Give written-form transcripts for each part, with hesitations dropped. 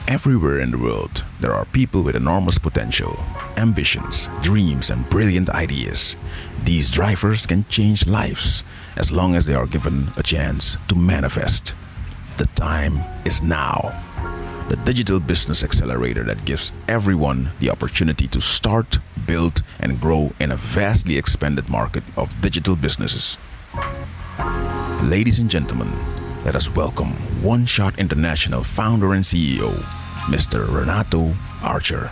Everywhere in the world, there are people with enormous potential, ambitions, dreams, and brilliant ideas. These drivers can change lives as long as they are given a chance to manifest. The time is now. The digital business accelerator that gives everyone the opportunity to start, build, and grow in a vastly expanded market of digital businesses. Ladies and gentlemen, let us welcome OneShot International founder and CEO, Mr. Renato Archer.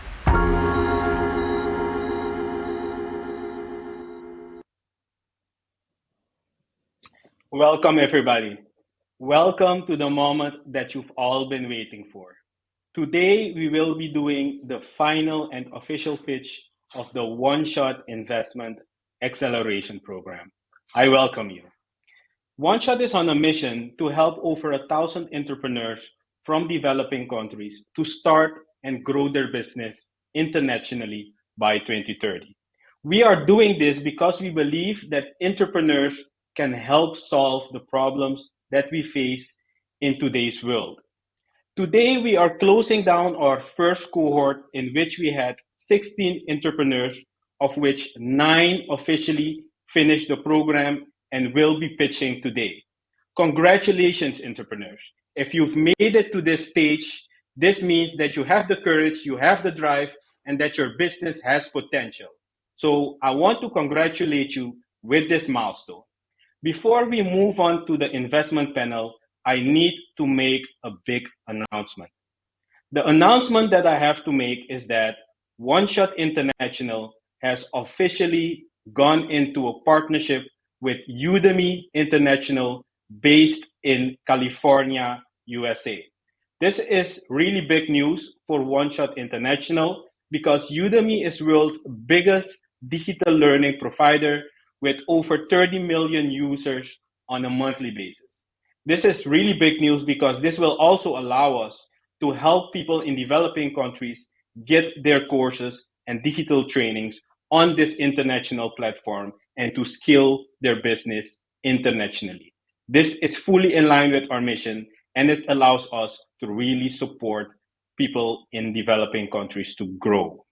Welcome, everybody. Welcome to the moment that you've all been waiting for. Today, we will be doing the final and official pitch of the OneShot Investment Acceleration Program. I welcome you. OneShot is on a mission to help over 1,000 entrepreneurs from developing countries to start and grow their business internationally by 2030. We are doing this because we believe that entrepreneurs can help solve the problems that we face in today's world. Today, we are closing down our first cohort in which we had 16 entrepreneurs, of which 9 officially finished the program and will be pitching today. Congratulations, entrepreneurs. If you've made it to this stage, this means that you have the courage, you have the drive, and that your business has potential. So I want to congratulate you with this milestone. Before we move on to the investment panel, I need to make a big announcement. The announcement that I have to make is that OneShot International has officially gone into a partnership with Udemy International based in California, USA. This is really big news for OneShot International because Udemy is world's biggest digital learning provider with over 30 million users on a monthly basis. This is really big news because this will also allow us to help people in developing countries get their courses and digital trainings on this international platform and to scale their business internationally. This is fully in line with our mission, and it allows us to really support people in developing countries to grow.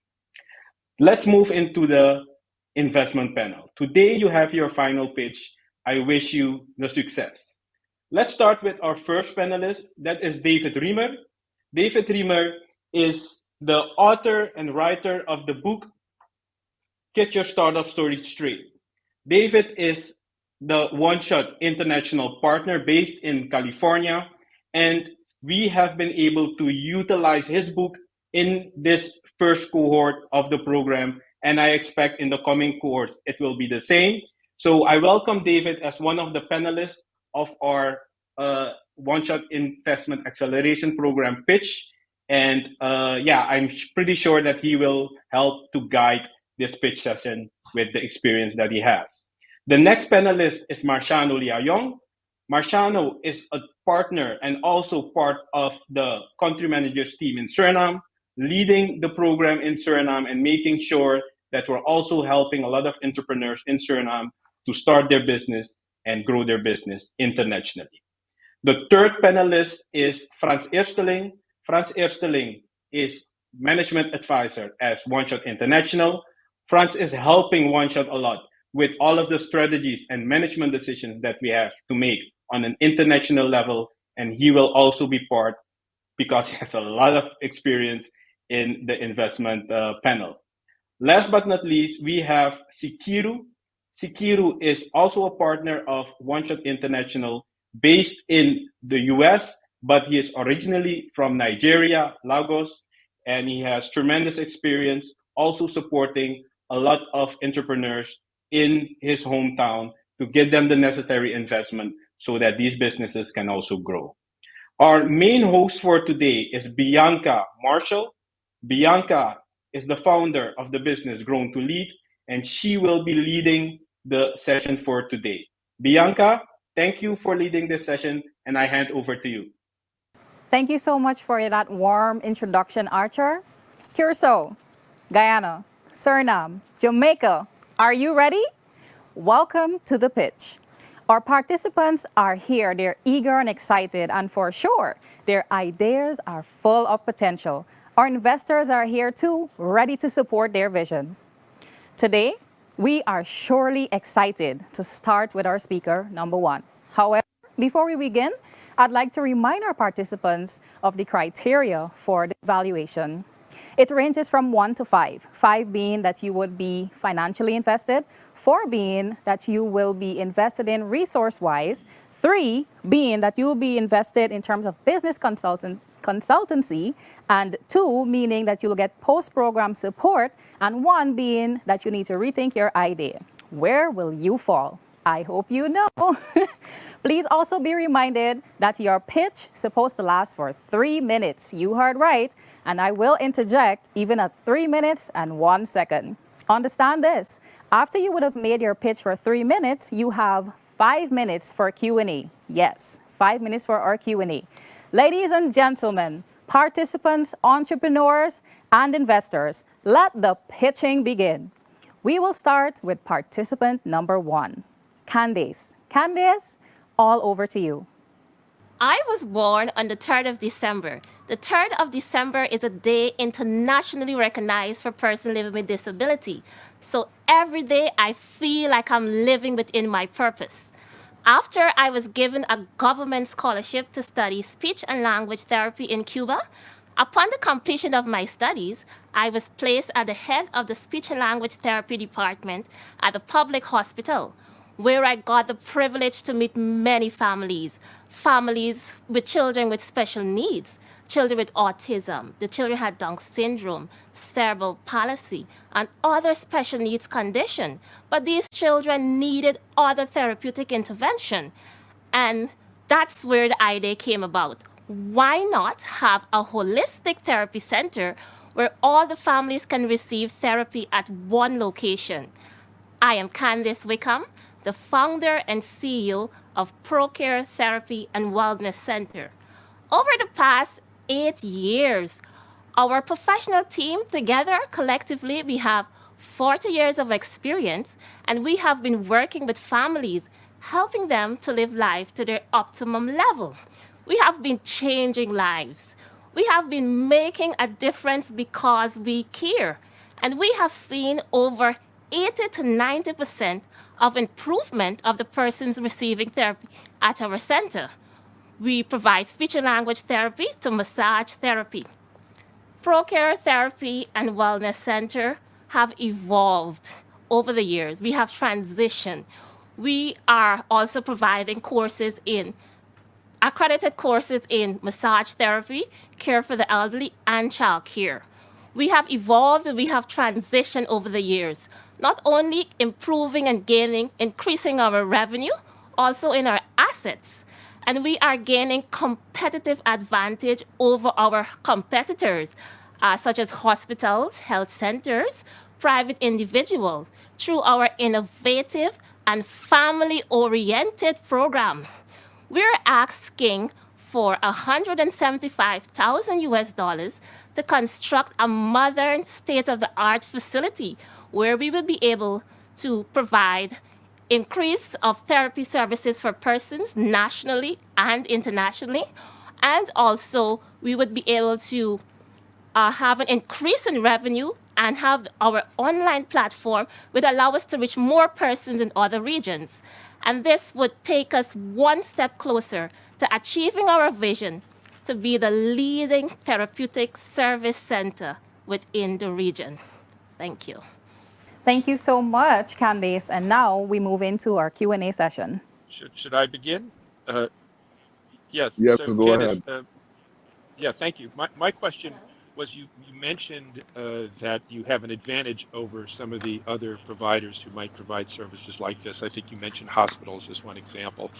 Let's move into the investment panel. Today, you have your final pitch. I wish you the success. Let's start with our first panelist. That is David Riemer. David Riemer is the author and writer of the book, Get Your Startup Story Straight. David is the OneShot International partner based in California, and we have been able to utilize his book in this first cohort of the program, and I expect in the coming cohorts it will be the same. So I welcome David as one of the panelists of our OneShot Investment Acceleration Program pitch, and I'm pretty sure that he will help to guide this pitch session with the experience that he has. The next panelist is Marciano Liayong. Marciano is a partner and also part of the country managers team in Suriname, leading the program in Suriname and making sure that we're also helping a lot of entrepreneurs in Suriname to start their business and grow their business internationally. The third panelist is Frans Eersteling. Frans Eersteling is management advisor at OneShot International. Frans is helping OneShot a lot with all of the strategies and management decisions that we have to make on an international level, and he will also be part because he has a lot of experience in the investment panel. Last but not least, we have Sikiru. Sikiru is also a partner of OneShot International based in the US, but he is originally from Nigeria, Lagos, and he has tremendous experience also supporting a lot of entrepreneurs in his hometown to get them the necessary investment so that these businesses can also grow. Our main host for today is Bianca Marshall. Bianca is the founder of the business Grown to Lead, and she will be leading the session for today. Bianca, thank you for leading this session, and I hand over to you. Thank you so much for that warm introduction, Archer. Curacao, Guyana, Suriname, Jamaica, are you ready? Welcome to the pitch. Our participants are here. They're eager and excited, and for sure, their ideas are full of potential. Our investors are here too, ready to support their vision. Today, we are surely excited to start with our speaker, number one. However, before we begin, I'd like to remind our participants of the criteria for the evaluation. It ranges from 1 to 5, 5 being that you would be financially invested, 4 being that you will be invested in resource-wise, 3 being that you will be invested in terms of business consultancy, and 2 meaning that you'll get post-program support, and 1 being that you need to rethink your idea. Where will you fall? I hope you know. Please also be reminded that your pitch is supposed to last for 3 minutes. You heard right, and I will interject even at 3 minutes and 1 second. Understand this, after you would have made your pitch for 3 minutes, you have 5 minutes for Q&A. Yes, 5 minutes for our Q&A. Ladies and gentlemen, participants, entrepreneurs, and investors, let the pitching begin. We will start with participant number 1, Candace. Candace, all over to you. I was born on the 3rd of December. The 3rd of December is a day internationally recognized for persons living with disability. So every day I feel like I'm living within my purpose. After I was given a government scholarship to study speech and language therapy in Cuba, upon the completion of my studies, I was placed at the head of the speech and language therapy department at the public hospital, where I got the privilege to meet many families with children with special needs, children with autism. The children had Down syndrome, cerebral palsy, and other special needs conditions. But these children needed other therapeutic intervention. And that's where the idea came about. Why not have a holistic therapy center where all the families can receive therapy at one location? I am Candace Wickham, the founder and CEO of Procare Therapy and Wellness Center. Over the past 8 years, our professional team together, collectively, we have 40 years of experience, and we have been working with families, helping them to live life to their optimum level. We have been changing lives. We have been making a difference because we care. And we have seen over 80 to 90% of improvement of the persons receiving therapy at our center. We provide speech and language therapy to massage therapy. Procare Therapy and Wellness Center have evolved over the years. We have transitioned. We are also providing accredited courses in massage therapy, care for the elderly, and child care. We have evolved and we have transitioned over the years, not only improving and increasing our revenue, also in our assets. And we are gaining competitive advantage over our competitors, such as hospitals, health centers, private individuals, through our innovative and family-oriented program. We're asking for $175,000 to construct a modern state-of-the-art facility where we will be able to provide increase of therapy services for persons nationally and internationally. And also, we would be able to have an increase in revenue and have our online platform would allow us to reach more persons in other regions. And this would take us one step closer to achieving our vision to be the leading therapeutic service center within the region. Thank you. Thank you so much, Candace. And now we move into our Q&A session. Should I begin? Yes. Yes, So go Candace, ahead. yeah, thank you. My question was you mentioned that you have an advantage over some of the other providers who might provide services like this. I think you mentioned hospitals as one example.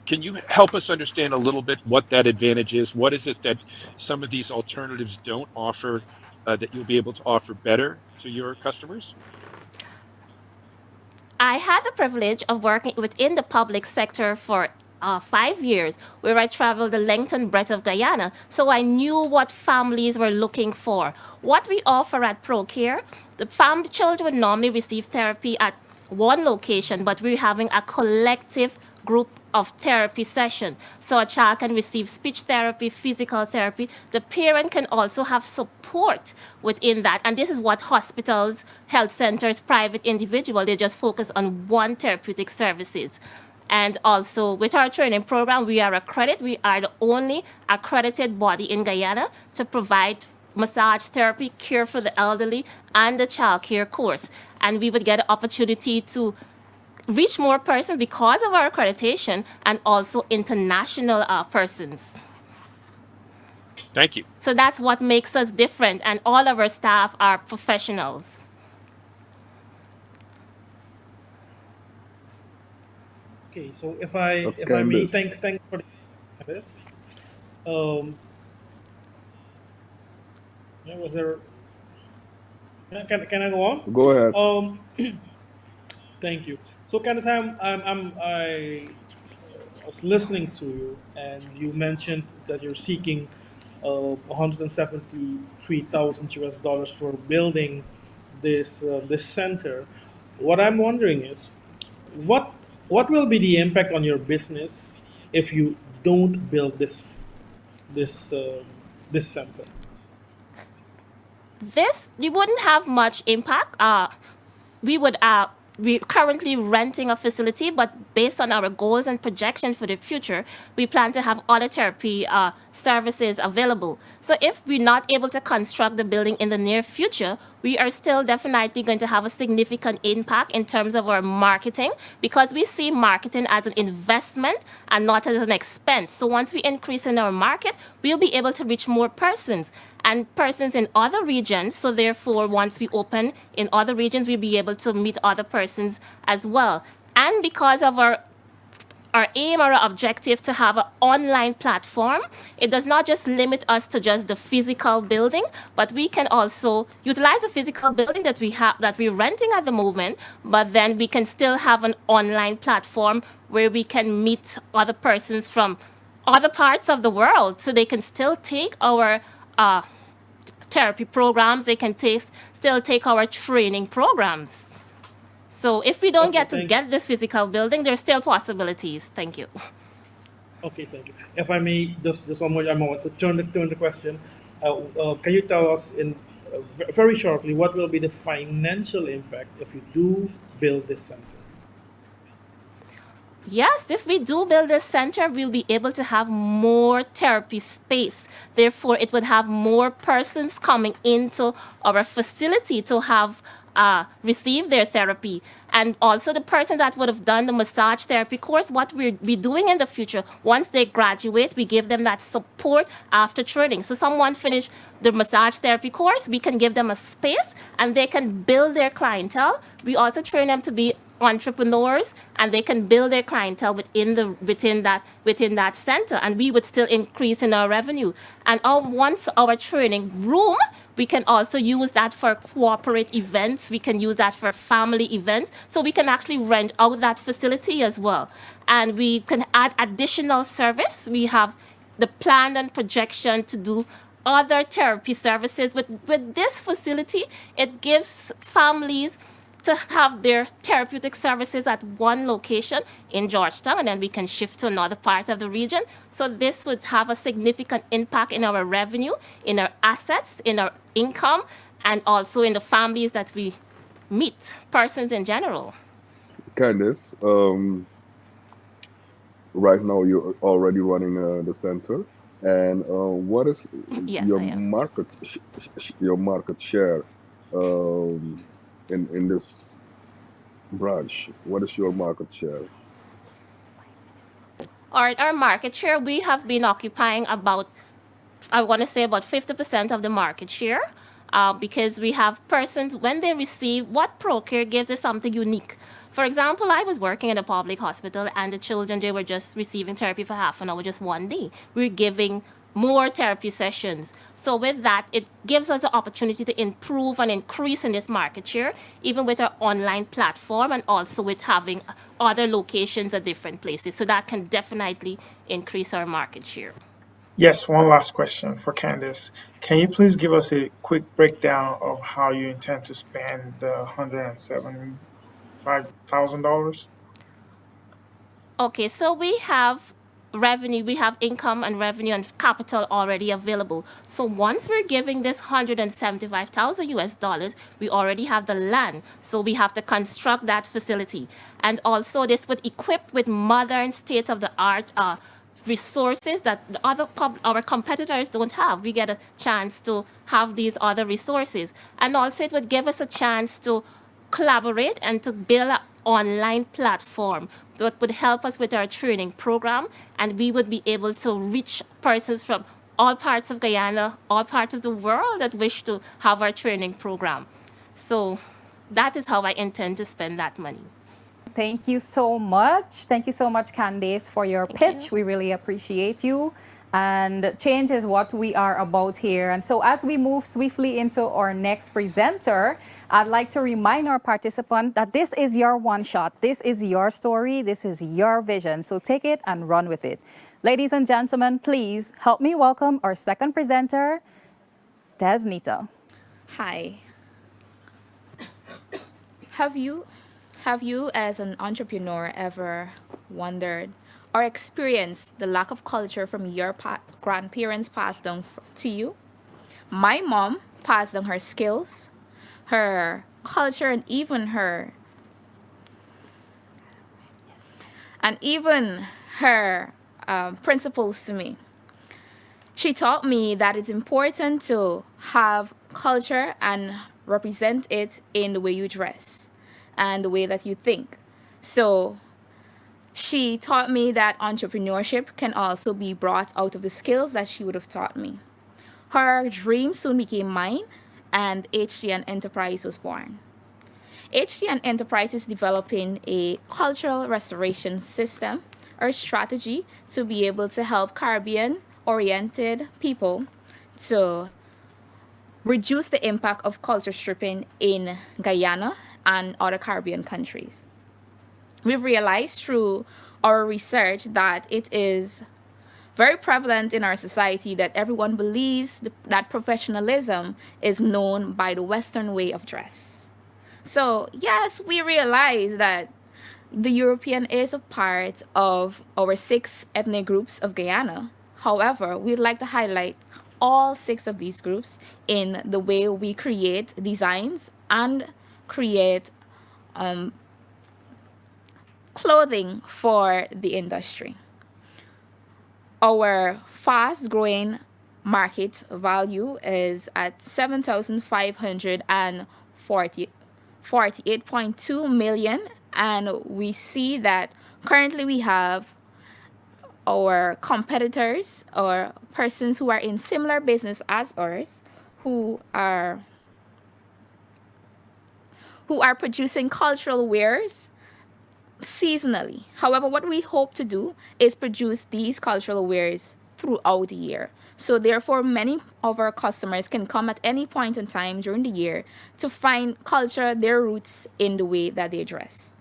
Can you help us understand a little bit what that advantage is? What is it that some of these alternatives don't offer that you'll be able to offer better to your customers? I had the privilege of working within the public sector for 5 years, where I traveled the length and breadth of Guyana, so I knew what families were looking for. What we offer at Procare, the children normally receive therapy at one location, but we're having a collective group of therapy session. So a child can receive speech therapy, physical therapy. The parent can also have support within that. And this is what hospitals, health centers, private individual, they just focus on one therapeutic services. And also with our training program, we are accredited. We are the only accredited body in Guyana to provide massage therapy, care for the elderly, and the child care course. And we would get an opportunity to reach more persons because of our accreditation and also international persons. Thank you. So that's what makes us different, and all of our staff are professionals. Okay, so if I may, Candace. thank for this. Was there? Can I go on? Go ahead. Thank you. So Candace, I was listening to you, and you mentioned that you're seeking 173,000 US dollars for building this center. What I'm wondering is, what will be the impact on your business if you don't build this center? This, you wouldn't have much impact. We're currently renting a facility, but based on our goals and projections for the future, we plan to have other therapy services available. So if we're not able to construct the building in the near future, we are still definitely going to have a significant impact in terms of our marketing, because we see marketing as an investment and not as an expense. So once we increase in our market, we'll be able to reach more persons and persons in other regions. So therefore, once we open in other regions, we'll be able to meet other persons as well. And because of our aim or our objective to have an online platform, it does not just limit us to just the physical building, but we can also utilize the physical building that we have, that we're renting at the moment, but then we can still have an online platform where we can meet other persons from other parts of the world, so they can still take our therapy programs, they can still take our training programs. So if we don't get this physical building, there's still possibilities. Thank you. Okay, thank you. If I may, just one more, I want to turn the question. Can you tell us in very shortly what will be the financial impact if you do build this center? Yes, if we do build this center, we'll be able to have more therapy space. Therefore, it would have more persons coming into our facility to have receive their therapy. And also the person that would have done the massage therapy course, what we'll be doing in the future, once they graduate, we give them that support after training. So someone finished the massage therapy course, we can give them a space and they can build their clientele. We also train them to be entrepreneurs, and they can build their clientele within that center, and we would still increase in our revenue. And once our training room, we can also use that for corporate events. We can use that for family events. So we can actually rent out that facility as well. And we can add additional service. We have the plan and projection to do other therapy services. With this facility, it gives families to have their therapeutic services at one location in Georgetown, and then we can shift to another part of the region. So this would have a significant impact in our revenue, in our assets, in our income, and also in the families that we meet, persons in general. Candace, right now you're already running the center, and what is your market share in this branch? What is your market share? All right, our market share, we have been occupying about 50% of the market share, because we have persons, when they receive, what Procare gives is something unique. For example, I was working in a public hospital, and the children, they were just receiving therapy for half an hour, just one day. We're giving more therapy sessions. So with that, it gives us the opportunity to improve and increase in this market share, even with our online platform and also with having other locations at different places. So that can definitely increase our market share. Yes, one last question for Candace. Can you please give us a quick breakdown of how you intend to spend the $175,000? Okay, so we have revenue, we have income and revenue and capital already available. So once we're giving this 175,000 US dollars, we already have the land. So we have to construct that facility. And also this would equip with modern state of the art resources that our competitors don't have. We get a chance to have these other resources. And also it would give us a chance to collaborate and to build an online platform that would help us with our training program, and we would be able to reach persons from all parts of Guyana, all parts of the world that wish to have our training program. So that is how I intend to spend that money. Thank you so much. Thank you so much, Candace, for your pitch. We really appreciate you. And change is what we are about here. And so as we move swiftly into our next presenter, I'd like to remind our participant that this is your one shot. This is your story. This is your vision. So take it and run with it. Ladies and gentlemen, please help me welcome our second presenter, Desnetha. Hi. Have you, as an entrepreneur, ever wondered or experienced the lack of culture from your grandparents passed down to you? My mom passed down her skills, her culture, and even her principles to me. She taught me that it's important to have culture and represent it in the way you dress and the way that you think. So she taught me that entrepreneurship can also be brought out of the skills that she would have taught me. Her dream soon became mine, and 𝐂𝐻DN Enterprise was born. 𝐂𝐻DN Enterprise is developing a cultural restoration system or strategy to be able to help Caribbean-oriented people to reduce the impact of culture stripping in Guyana and other Caribbean countries. We've realized through our research that it is very prevalent in our society that everyone believes that professionalism is known by the Western way of dress. So yes, we realize that the European is a part of our 6 ethnic groups of Guyana. However, we'd like to highlight all 6 of these groups in the way we create designs and create clothing for the industry. Our fast-growing market value is at 7,548.2 million, and we see that currently we have our competitors or persons who are in similar business as ours who are producing cultural wares seasonally. However, what we hope to do is produce these cultural wares throughout the year. So therefore, many of our customers can come at any point in time during the year to find culture, their roots in the way that they dress.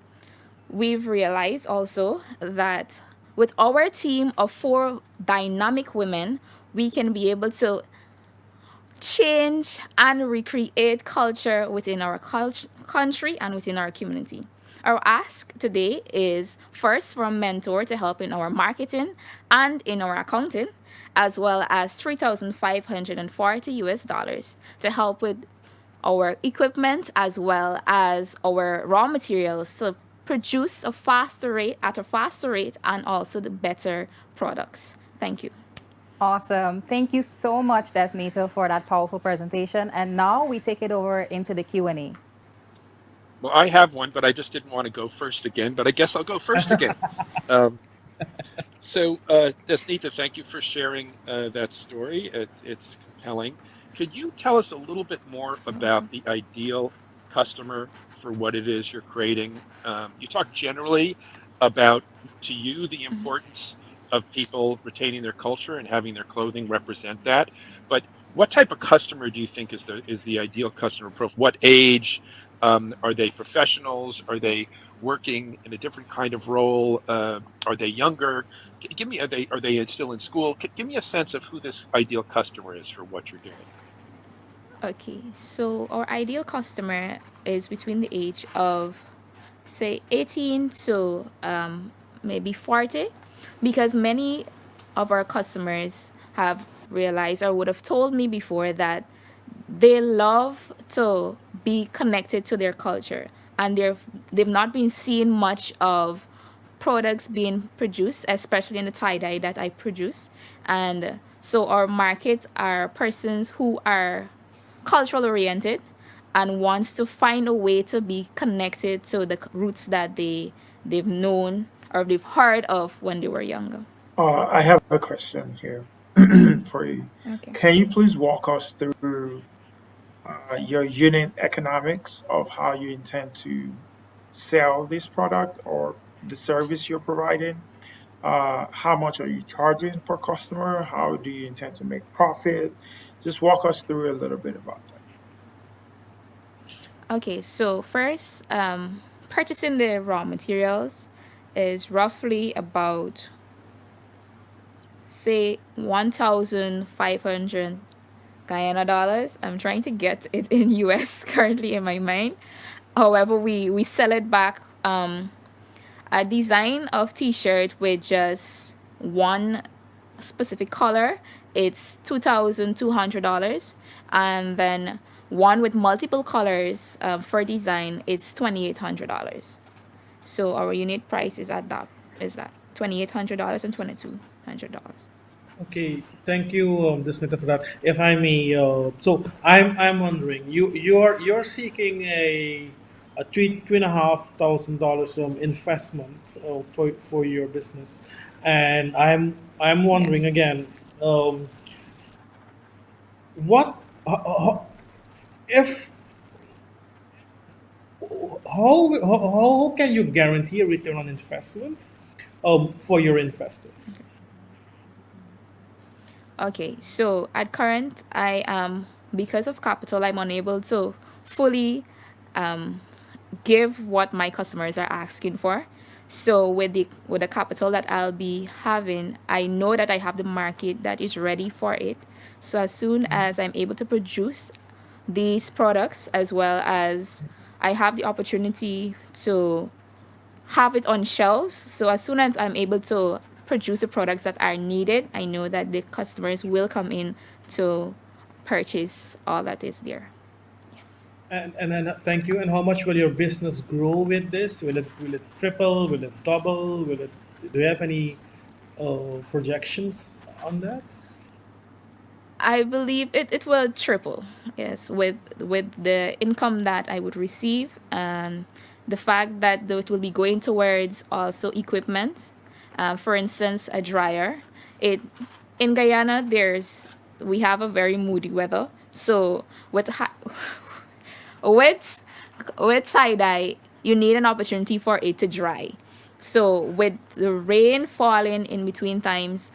We've realized also that with our team of 4 dynamic women, we can be able to change and recreate culture within our country and within our community. Our ask today is first for a mentor to help in our marketing and in our accounting, as well as $3,540 US to help with our equipment as well as our raw materials to produce at a faster rate, and also the better products. Thank you. Awesome. Thank you so much, Desnetha, for that powerful presentation. And now we take it over into the Q&A. Well, I have one, but I just didn't want to go first again, but I guess I'll go first again. Desnetha, thank you for sharing that story. It's compelling. Could you tell us a little bit more about the ideal customer for what it is you're creating? You talk generally about, to you, the importance of people retaining their culture and having their clothing represent that. But what type of customer do you think is the ideal customer profile? What age? Are they professionals? Are they working in a different kind of role? Are they younger? Are they still in school? Give me a sense of who this ideal customer is for what you're doing. Okay, so our ideal customer is between the age of, say, 18 to maybe 40, because many of our customers have realized or would have told me before that they love to be connected to their culture, and they've not been seeing much of products being produced, especially in the tie-dye that I produce. And so our market are persons who are cultural oriented and wants to find a way to be connected to the roots that they've known or they've heard of when they were younger. I have a question here for you. Okay. Can you please walk us through your unit economics of how you intend to sell this product or the service you're providing? How much are you charging per customer? How do you intend to make profit? Just walk us through a little bit about that. Okay, so first, purchasing the raw materials is roughly about, say, 1,500 Guyana dollars. I'm trying to get it in US currently in my mind. However, we sell it back. A design of t-shirt with just one specific color, it's $2,200, and then one with multiple colors for design, it's $2,800. So our unit price is at that $2,800 and $2,200. Okay, thank you, Desnetha, for that. If I may, so I'm wondering, you're seeking a $3,500 investment for your business, and I'm wondering Yes. again, what if how can you guarantee a return on investment for your investor? Okay, so at current, I am, because of capital, I'm unable to fully give what my customers are asking for. So with the capital that I'll be having, I know that I have the market that is ready for it. So as soon as I'm able to produce these products, as well as I have the opportunity to have it on shelves. So as soon as I'm able to produce the products that are needed, I know that the customers will come in to purchase all that is there. And thank you. And how much will your business grow with this? Will it triple? Will it double? Do you have any projections on that? I believe it will triple, yes, with the income that I would receive, and the fact that it will be going towards also equipment. For instance, a dryer. It in Guyana, we have a very moody weather, so with side eye, you need an opportunity for it to dry. So with the rain falling in between times,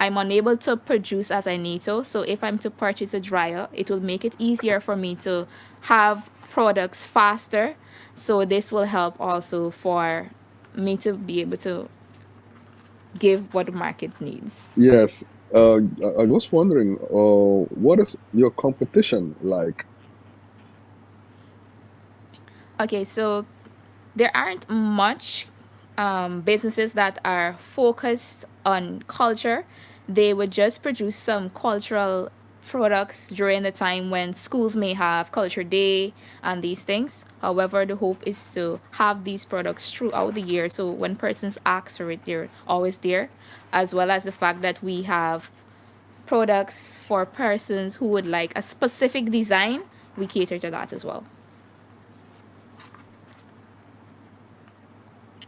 I'm unable to produce as I need to. So if I'm to purchase a dryer, it will make it easier for me to have products faster. So this will help also for me to be able to give what the market needs. Yes. I was wondering, what is your competition like? Okay, so there aren't much businesses that are focused on culture. They would just produce some cultural products during the time when schools may have culture day and these things. However, the hope is to have these products throughout the year, so when persons ask for it, they're always there, as well as the fact that we have products for persons who would like a specific design. We cater to that as well.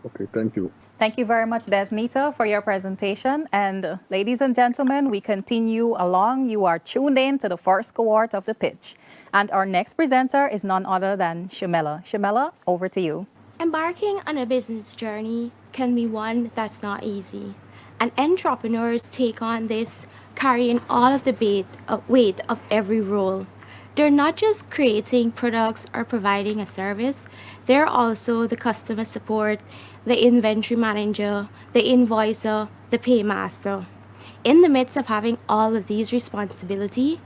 Okay, thank you. Thank you very much, Desnetha, for your presentation. And ladies and gentlemen, we continue along. You are tuned in to the first cohort of the pitch. And our next presenter is none other than Shamela. Shamela, over to you. Embarking on a business journey can be one that's not easy. And entrepreneurs take on this carrying all of the weight of every role. They're not just creating products or providing a service, they're also the customer support, the inventory manager, the invoicer, the paymaster. In the midst of having all of these responsibilities,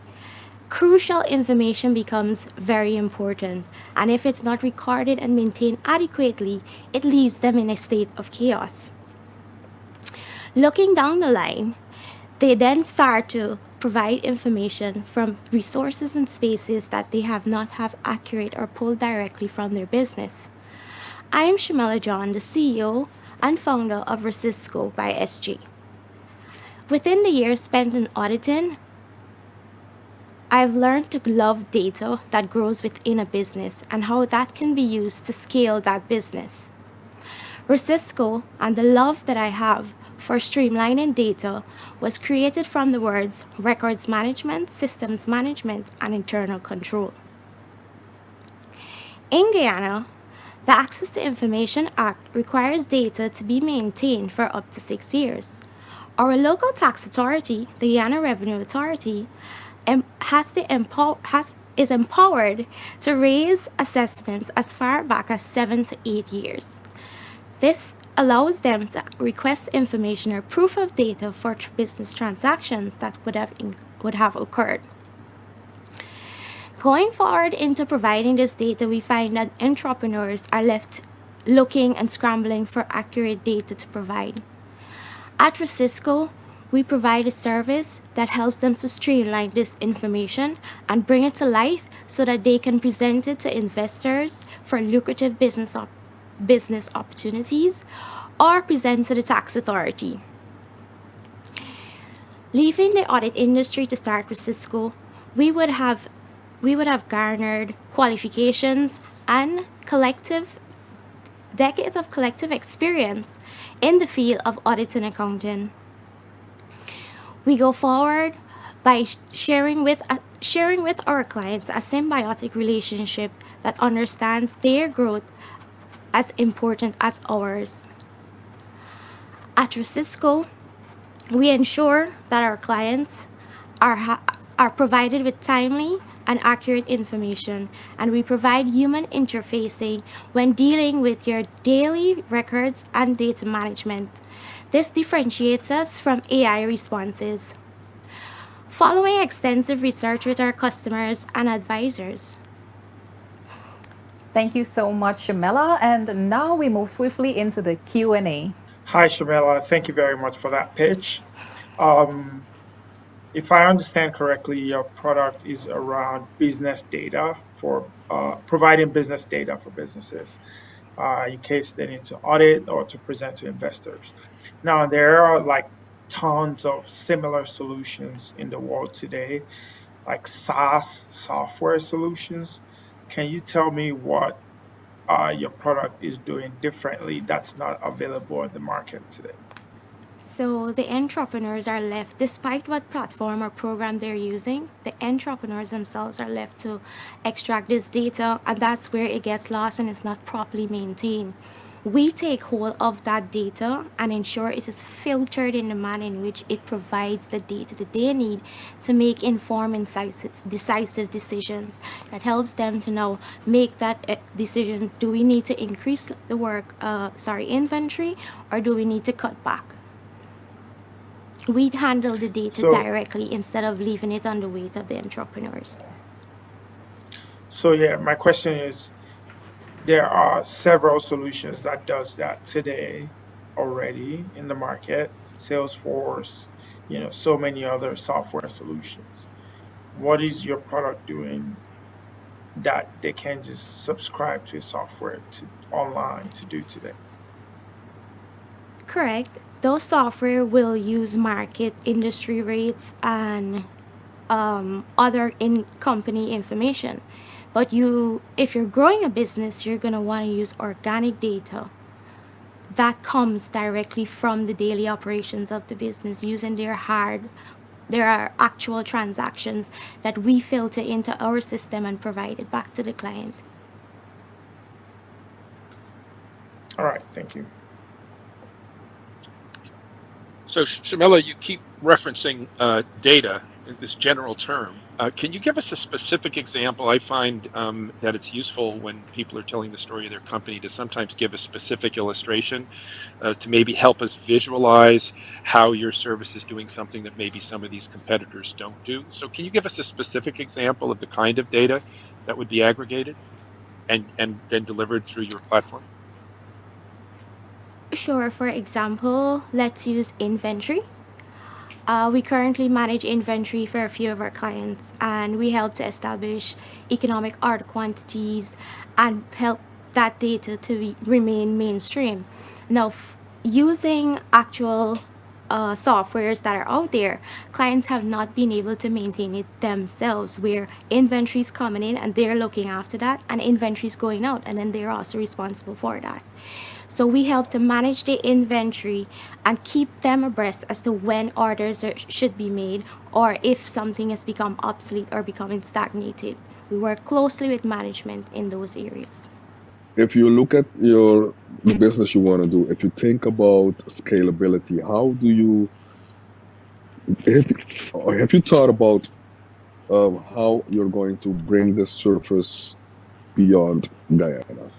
crucial information becomes very important, and if it's not recorded and maintained adequately, it leaves them in a state of chaos. Looking down the line, they then start to provide information from resources and spaces that they have not have accurate or pulled directly from their business. I am Shamela John, the CEO and founder of Resysco by SG. Within the years spent in auditing, I've learned to love data that grows within a business and how that can be used to scale that business. Resysco and the love that I have for streamlining data was created from the words records management, systems management, and internal control. In Guyana, the Access to Information Act requires data to be maintained for up to 6 years. Our local tax authority, the Guyana Revenue Authority, is empowered to raise assessments as far back as 7 to 8 years. This allows them to request information or proof of data for business transactions that would have occurred. Going forward into providing this data, we find that entrepreneurs are left looking and scrambling for accurate data to provide. At Resysco, we provide a service that helps them to streamline this information and bring it to life so that they can present it to investors for lucrative business opportunities or present to the tax authority. Leaving the audit industry to start Resysco, we would have garnered qualifications and decades of collective experience in the field of audit and accounting. We go forward by sharing with our clients a symbiotic relationship that understands their growth as important as ours. At Resysco, we ensure that our clients are provided with timely and accurate information, and we provide human interfacing when dealing with your daily records and data management. This differentiates us from AI responses. Following extensive research with our customers and advisors. Thank you so much, Shamela. And now we move swiftly into the Q&A. Hi, Shamela. Thank you very much for that pitch. If I understand correctly, your product is around business data for providing business data for businesses in case they need to audit or to present to investors. Now, there are like tons of similar solutions in the world today, like SaaS software solutions. Can you tell me what your product is doing differently that's not available in the market today? So the entrepreneurs are left, despite what platform or program they're using, the entrepreneurs themselves are left to extract this data, and that's where it gets lost and is not properly maintained. We take hold of that data and ensure it is filtered in the manner in which it provides the data that they need to make informed and decisive decisions that helps them to now make that decision. Do we need to increase the inventory, or do we need to cut back? We handle the data directly instead of leaving it on the weight of the entrepreneurs. So yeah, my question is, there are several solutions that does that today already in the market, Salesforce, so many other software solutions. What is your product doing that they can just subscribe to software online to do today? Correct. Those software will use market industry rates and other company information. But if you're growing a business, you're going to want to use organic data that comes directly from the daily operations of the business, using their actual transactions that we filter into our system and provide it back to the client. All right, thank you. So Shamela, you keep referencing data, this general term. Can you give us a specific example? I find that it's useful when people are telling the story of their company to sometimes give a specific illustration to maybe help us visualize how your service is doing something that maybe some of these competitors don't do. So can you give us a specific example of the kind of data that would be aggregated and then delivered through your platform? Sure, for example, let's use inventory. We currently manage inventory for a few of our clients, and we help to establish economic order quantities and help that data to remain mainstream. Now, using actual softwares that are out there, clients have not been able to maintain it themselves, where inventory is coming in and they're looking after that, and inventory is going out, and then they're also responsible for that. So we help to manage the inventory and keep them abreast as to when orders should be made, or if something has become obsolete or becoming stagnated. We work closely with management in those areas. If you look at the business you want to do, if you think about scalability, how do you have you thought about how you're going to bring this service beyond Guyana?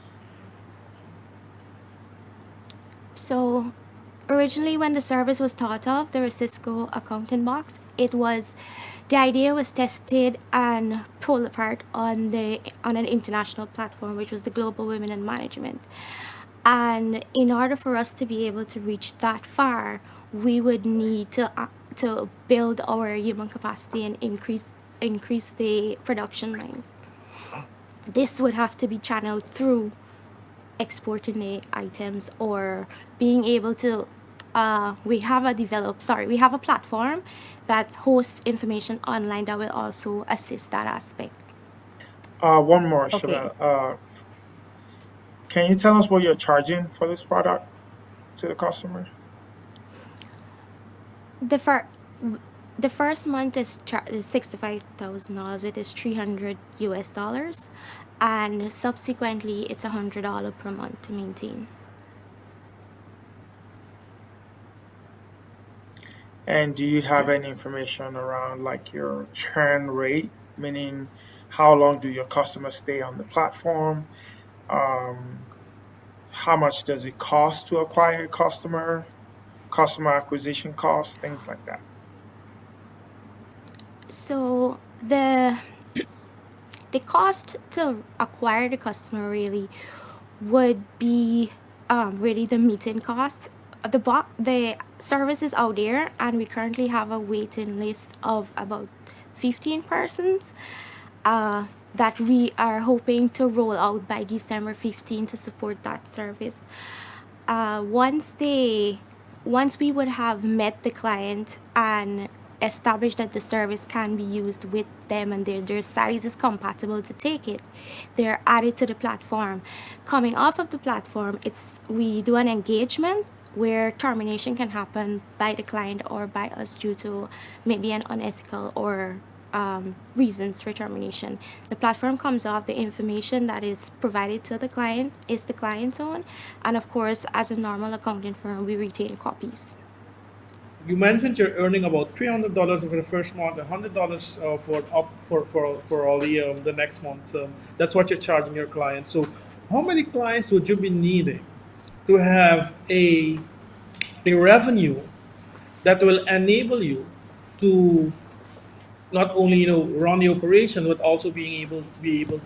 So originally, when the service was thought of, the Resysco accounting box, the idea was tested and pulled apart on an international platform, which was the Global Women in Management. And in order for us to be able to reach that far, we would need to build our human capacity and increase the production line. This would have to be channeled through exporting the items, or being able to we have a platform that hosts information online that will also assist that aspect. One more, Okay. Shamela. Can you tell us what you're charging for this product to the customer? The first month is $65,000, which is $300, and subsequently it's $100 per month to maintain. And do you have any information around like your churn rate, meaning how long do your customers stay on the platform? How much does it cost to acquire a customer acquisition costs, things like that? So the cost to acquire the customer really would be really the meeting costs. The service is out there, and we currently have a waiting list of about 15 persons that we are hoping to roll out by December 15 to support that service. Once we would have met the client and established that the service can be used with them and their size is compatible to take it, they're added to the platform. Coming off of the platform, we do an engagement where termination can happen by the client or by us due to maybe an unethical or reasons for termination. The platform comes off, the information that is provided to the client is the client's own, and of course, as a normal accounting firm, we retain copies. You mentioned you're earning about $300 for the first month, $100 for all the next month. So that's what you're charging your clients. So how many clients would you be needing to have a revenue that will enable you to not only run the operation, but also be able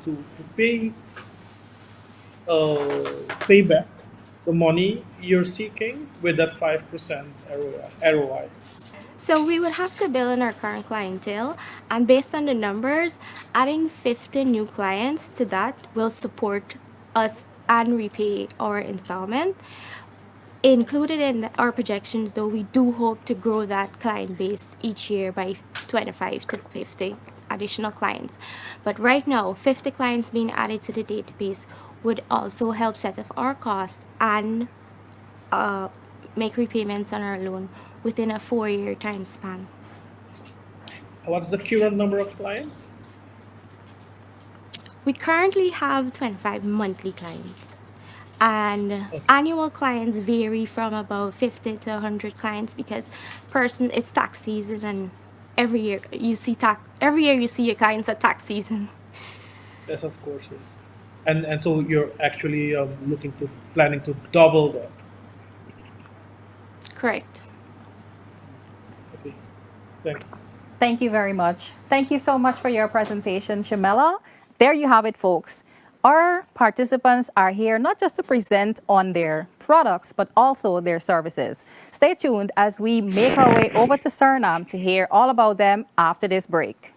to pay back the money you're seeking with that 5% ROI? So we would have to build on our current clientele, and based on the numbers, adding 50 new clients to that will support us and repay our installment. Included in our projections, though, we do hope to grow that client base each year by 25 to 50 additional clients. But right now, 50 clients being added to the database would also help set off our costs and make repayments on our loan within a 4-year time span. What's the current number of clients? We currently have 25 monthly clients, and annual clients vary from about 50 to 100 clients because it's tax season, and every year you see your clients at tax season. Yes, of course, yes. And so you're actually planning to double that. Correct. Okay, thanks. Thank you very much. Thank you so much for your presentation, Shamela. There you have it, folks. Our participants are here not just to present on their products, but also their services. Stay tuned as we make our way over to Suriname to hear all about them after this break.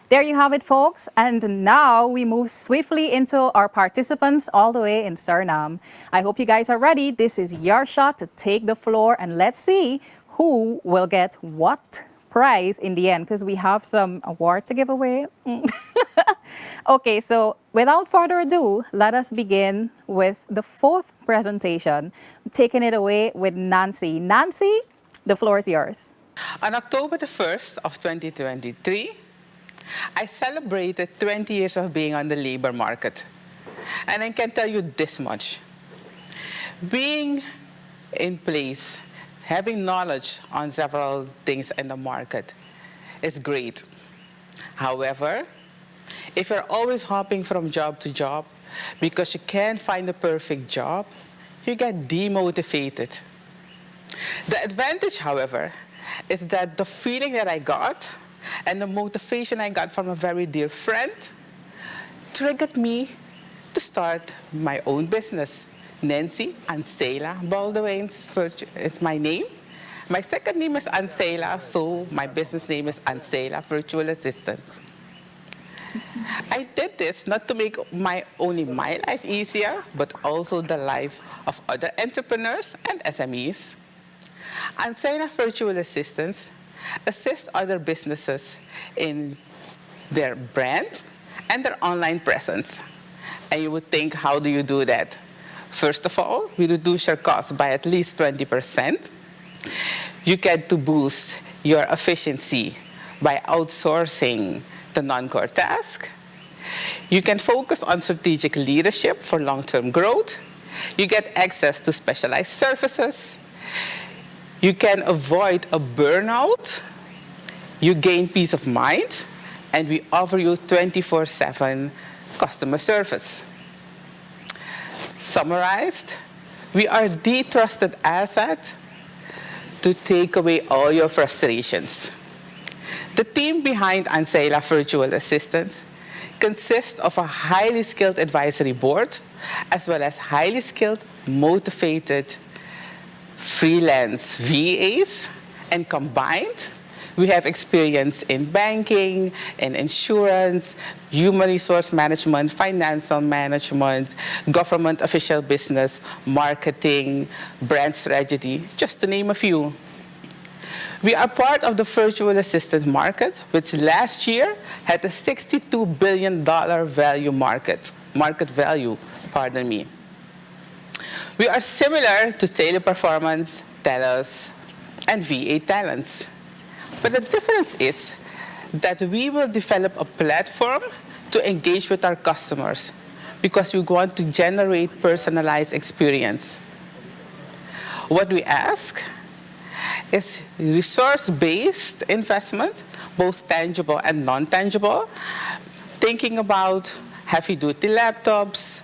There you have it, folks. And now we move swiftly into our participants all the way in Suriname. I hope you guys are ready. This is your shot to take the floor, and let's see who will get what prize in the end, because we have some awards to give away. Okay, so without further ado, let us begin with the fourth presentation, taking it away with Nancy. Nancy, the floor is yours. On October the 1st of 2023, I celebrated 20 years of being on the labor market. And I can tell you this much. Being in place, having knowledge on several things in the market is great. However, if you're always hopping from job to job because you can't find the perfect job, you get demotivated. The advantage, however, is that the feeling that I got and the motivation I got from a very dear friend triggered me to start my own business. Nancy Anseila Boldewijn is my name. My second name is Anseila, so my business name is Anseila Virtual Assistants. I did this not to make only my life easier, but also the life of other entrepreneurs and SMEs. Anseila Virtual Assistants assist other businesses in their brand and their online presence. And you would think, how do you do that? First of all, we reduce your costs by at least 20%. You get to boost your efficiency by outsourcing the non-core task. You can focus on strategic leadership for long-term growth. You get access to specialized services. You can avoid a burnout. You gain peace of mind. And we offer you 24/7 customer service. Summarized, we are the trusted asset to take away all your frustrations. The team behind Anseila Virtual Assistants consists of a highly skilled advisory board, as well as highly skilled, motivated freelance VAs, and combined, we have experience in banking, in insurance, human resource management, financial management, government official business, marketing, brand strategy, just to name a few. We are part of the virtual assistant market, which last year had a $62 billion market value, pardon me. We are similar to Teleperformance, Telos, and VA Talents. But the difference is that we will develop a platform to engage with our customers because we want to generate personalized experience. What we ask is resource-based investment, both tangible and non-tangible, thinking about heavy-duty laptops,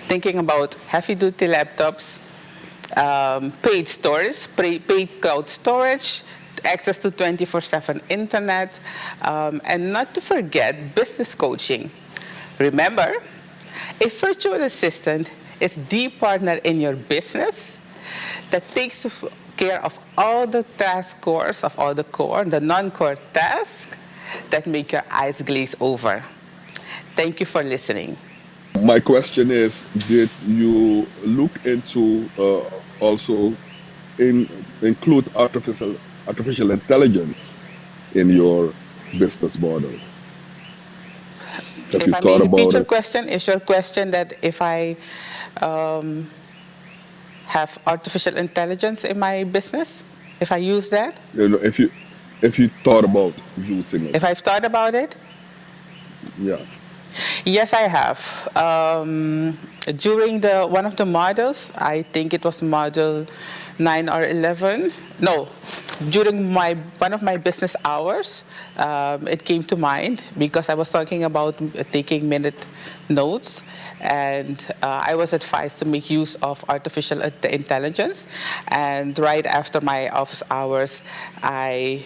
thinking about heavy-duty laptops, paid storage, paid cloud storage, access to 24/7 internet, and not to forget business coaching. Remember, a virtual assistant is the partner in your business that takes care of all the task cores, of all the core, the non-core tasks that make your eyes glaze over. Thank you for listening. My question is, did you look into also include artificial intelligence in your business model? Have you thought about repeat your it? question, is your question that if I have artificial intelligence in my business if I use that? If you thought about using If it, I've thought about it? yeah. Yes, I have. During one of the models, I think it was model 9 or 11. No, during one of my business hours, it came to mind because I was talking about taking minute notes, and I was advised to make use of artificial intelligence. And right after my office hours, I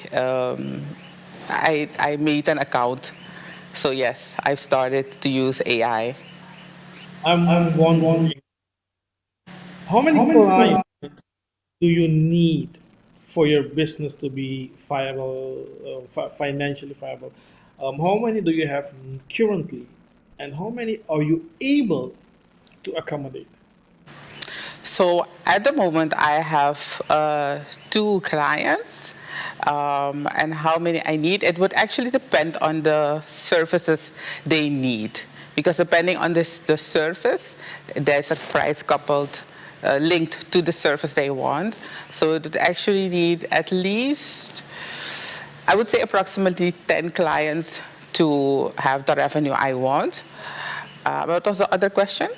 made an account. So yes, I've started to use AI. I'm wondering, how many clients do you need for your business to be viable, financially viable? How many do you have currently, and how many are you able to accommodate? So at the moment, I have 2 clients. And how many I need, it would actually depend on the services they need. Because depending on the service, there's a price coupled linked to the service they want. So it would actually need at least, I would say approximately 10 clients to have the revenue I want. What was the other question?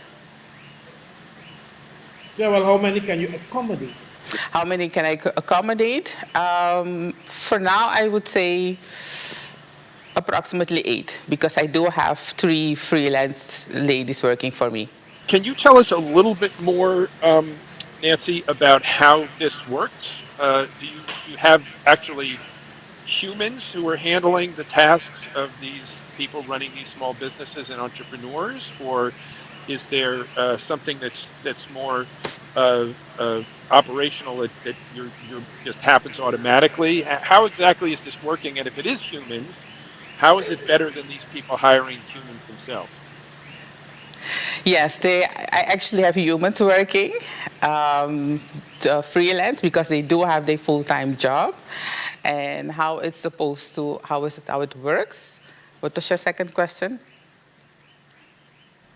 Yeah, well, how many can you accommodate? How many can I accommodate? For now, I would say approximately 8, because I do have 3 freelance ladies working for me. Can you tell us a little bit more, Nancy, about how this works? Do you have actually humans who are handling the tasks of these people running these small businesses and entrepreneurs, or is there something that's more operational that you're just happens automatically? How exactly is this working? And if it is humans, how is it better than these people hiring humans themselves? Yes, I actually have humans working freelance because they do have their full-time job. And how how it works? What was your second question?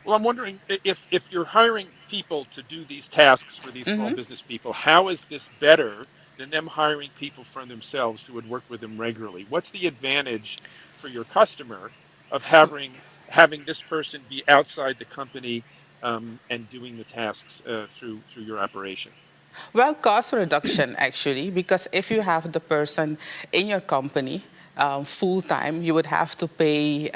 Well, I'm wondering if you're hiring people to do these tasks for these small business people, how is this better than them hiring people for themselves who would work with them regularly? What's the advantage for your customer of having this person be outside the company and doing the tasks through your operation? Well, cost reduction actually, because if you have the person in your company full time, you would have to pay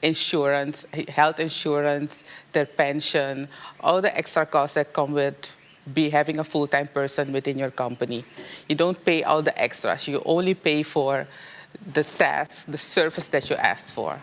insurance, health insurance, their pension, all the extra costs that come with having a full-time person within your company. You don't pay all the extras. You only pay for the task, the service that you asked for.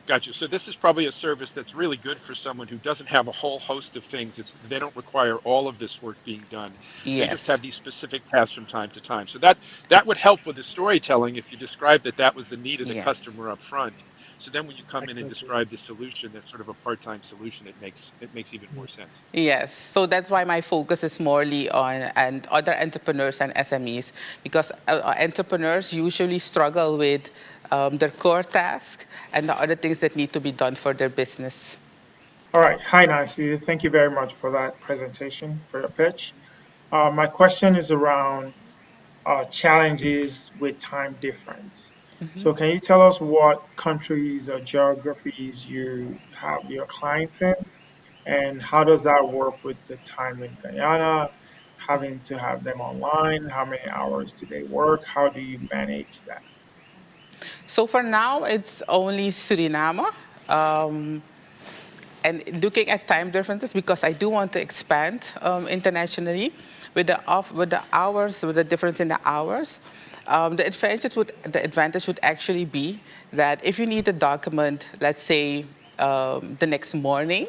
Gotcha. So this is probably a service that's really good for someone who doesn't have a whole host of things. They don't require all of this work being done. They just Yes. have these specific tasks from time to time. So that would help with the storytelling if you described that was the need of the Yes. customer up front. So then when you come in and Exactly. describe the solution, that's sort of a part-time solution, it makes even more sense. Yes, so that's why my focus is morely on and other entrepreneurs and SMEs, because entrepreneurs usually struggle with their core task and the other things that need to be done for their business. All right. Hi, Nancy. Thank you very much for that presentation, for your pitch. My question is around challenges with time difference. So, can you tell us what countries or geographies you have your clients in, and how does that work with the time in Guyana, having to have them online? How many hours do they work? How do you manage that? So for now, it's only Suriname. Um, and looking at time differences, because I do want to expand internationally with the difference in the hours. The advantage would actually be that if you need a document, let's say the next morning,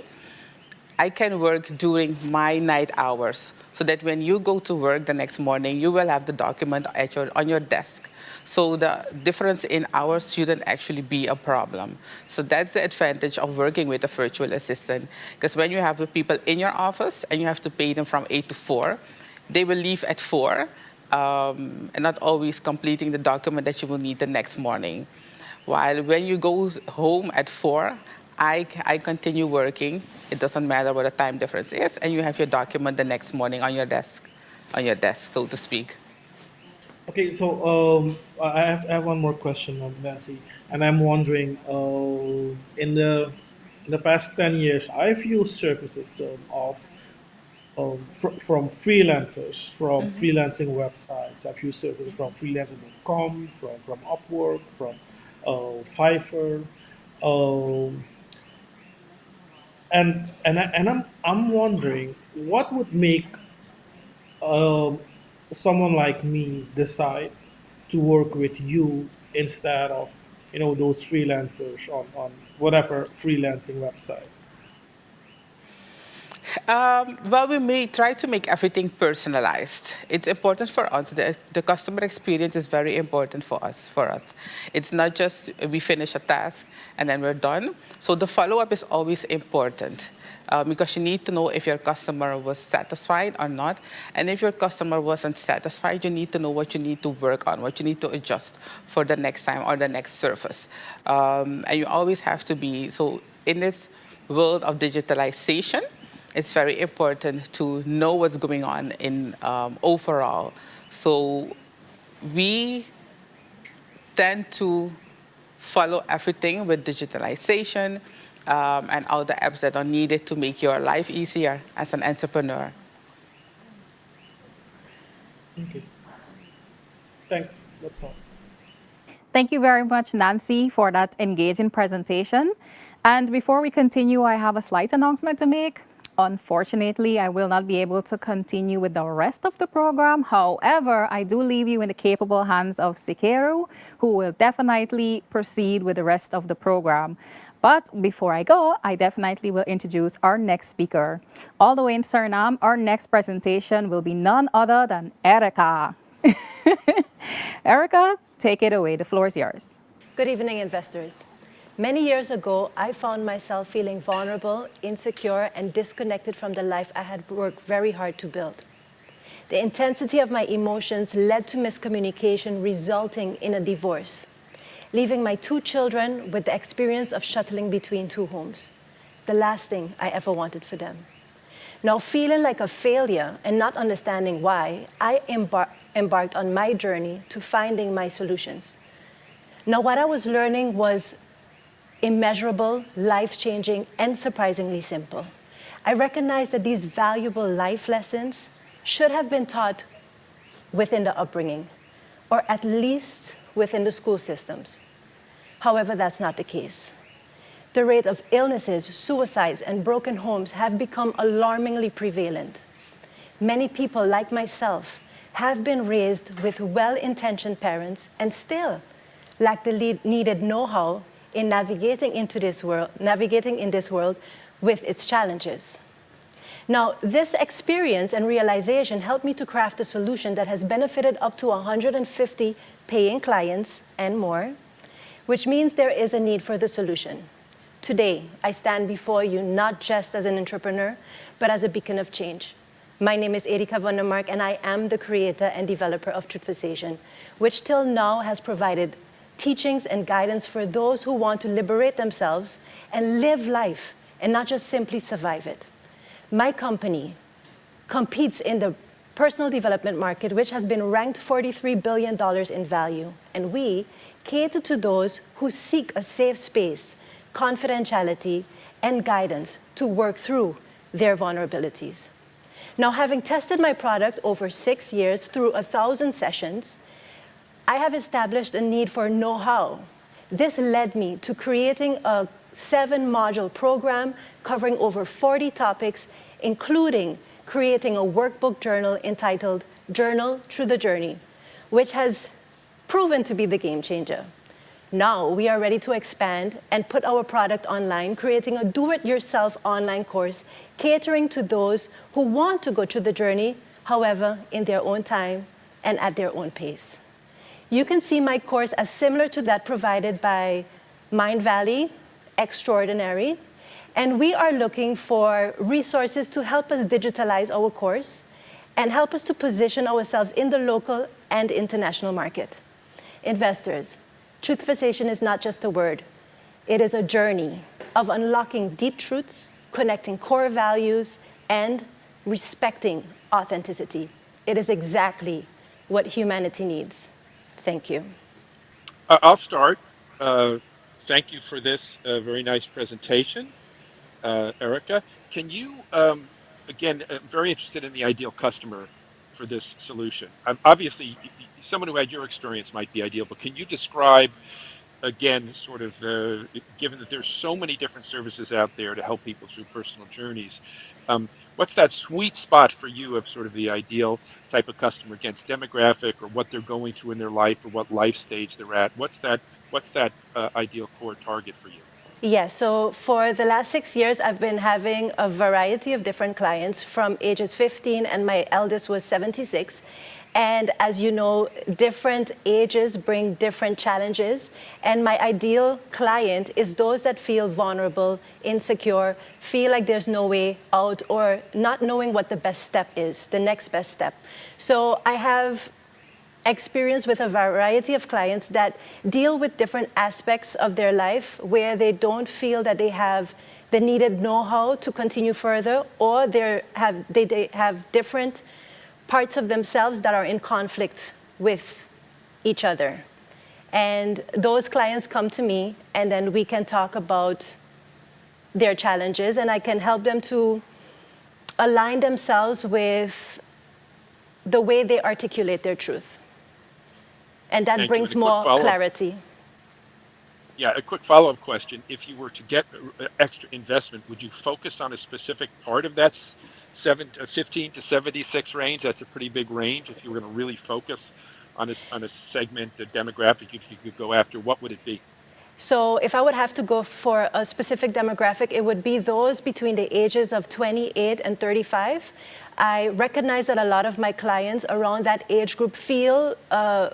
I can work during my night hours, so that when you go to work the next morning, you will have the document on your desk. So the difference in hours shouldn't actually be a problem. So that's the advantage of working with a virtual assistant. Because when you have the people in your office and you have to pay them from 8 to 4, they will leave at 4 and not always completing the document that you will need the next morning. While when you go home at 4, I continue working. It doesn't matter what the time difference is, and you have your document the next morning on your desk, so to speak. Okay, so I have one more question, Nancy, and I'm wondering, in the past 10 years, I've used services from freelancers, from freelancing websites. I've used services from freelancing.com, from Upwork, from Fiverr, um, and I'm wondering what would make um, someone like me decide to work with you instead of those freelancers on whatever freelancing website. Well, we may try to make everything personalized. It's important for us. The customer experience is very important for us. It's not just we finish a task and then we're done. So the follow-up is always important because you need to know if your customer was satisfied or not. And if your customer wasn't satisfied, you need to know what you need to work on, what you need to adjust for the next time or the next service. And you always have to be, so in this world of digitalization, it's very important to know what's going on in overall. So we tend to follow everything with digitalization and all the apps that are needed to make your life easier as an entrepreneur. Okay. Thanks. That's all. Thank you very much, Nancy, for that engaging presentation. And before we continue, I have a slight announcement to make. Unfortunately, I will not be able to continue with the rest of the program. However, I do leave you in the capable hands of Sikeru, who will definitely proceed with the rest of the program. But before I go, I definitely will introduce our next speaker. All the way in Suriname, our next presentation will be none other than Erica. Erica, take it away. The floor is yours. Good evening, investors. Many years ago, I found myself feeling vulnerable, insecure, and disconnected from the life I had worked very hard to build. The intensity of my emotions led to miscommunication, resulting in a divorce, leaving my 2 children with the experience of shuttling between 2 homes, the last thing I ever wanted for them. Now, feeling like a failure and not understanding why, I embarked on my journey to finding my solutions. Now, what I was learning was immeasurable, life-changing, and surprisingly simple. I recognized that these valuable life lessons should have been taught within the upbringing, or at least within the school systems. However, that's not the case. The rate of illnesses, suicides, and broken homes have become alarmingly prevalent. Many people, like myself, have been raised with well-intentioned parents and still lack the needed know-how in navigating in this world with its challenges. Now, this experience and realization helped me to craft a solution that has benefited up to 150 paying clients and more, which means there is a need for the solution. Today, I stand before you not just as an entrepreneur, but as a beacon of change. My name is Erika van der Mark, and I am the creator and developer of Truthversation, which till now has provided teachings and guidance for those who want to liberate themselves and live life and not just simply survive it. My company competes in the personal development market, which has been ranked $43 billion in value. And we cater to those who seek a safe space, confidentiality, and guidance to work through their vulnerabilities. Now, having tested my product over 6 years through 1,000 sessions, I have established a need for know-how. This led me to creating a 7-module program covering over 40 topics, including creating a workbook journal entitled Journal Through the Journey, which has proven to be the game changer. Now we are ready to expand and put our product online, creating a do-it-yourself online course catering to those who want to go through the journey, however, in their own time and at their own pace. You can see my course as similar to that provided by Mind Valley, Extraordinary, and we are looking for resources to help us digitalize our course and help us to position ourselves in the local and international market. Investors, Truthversation is not just a word, it is a journey. of unlocking deep truths, connecting core values, and respecting authenticity. It is exactly what humanity needs. Thank you. I'll start. Thank you for this very nice presentation, Erica. Can you, again, very interested in the ideal customer for this solution. Obviously, someone who had your experience might be ideal, but can you describe, again, sort of, given that there's so many different services out there to help people through personal journeys, what's that sweet spot for you of sort of the ideal type of customer against demographic or what they're going through in their life or what life stage they're at? What's that ideal core target for you? Yeah, so for the last 6 years, I've been having a variety of different clients from ages 15, and my eldest was 76. And as you know, different ages bring different challenges. And my ideal client is those that feel vulnerable, insecure, feel like there's no way out, or not knowing what the best step is, the next best step. So I have experience with a variety of clients that deal with different aspects of their life where they don't feel that they have the needed know-how to continue further, or they have different parts of themselves that are in conflict with each other. And those clients come to me, and then we can talk about their challenges, and I can help them to align themselves with the way they articulate their truth. And that brings more clarity. Yeah, a quick follow-up question. If you were to get extra investment, would you focus on a specific part of that 15 to 76 range? That's a pretty big range. If you were going to really focus on a segment, a demographic, if you could go after, what would it be? So if I would have to go for a specific demographic, it would be those between the ages of 28 and 35. I recognize that a lot of my clients around that age group feel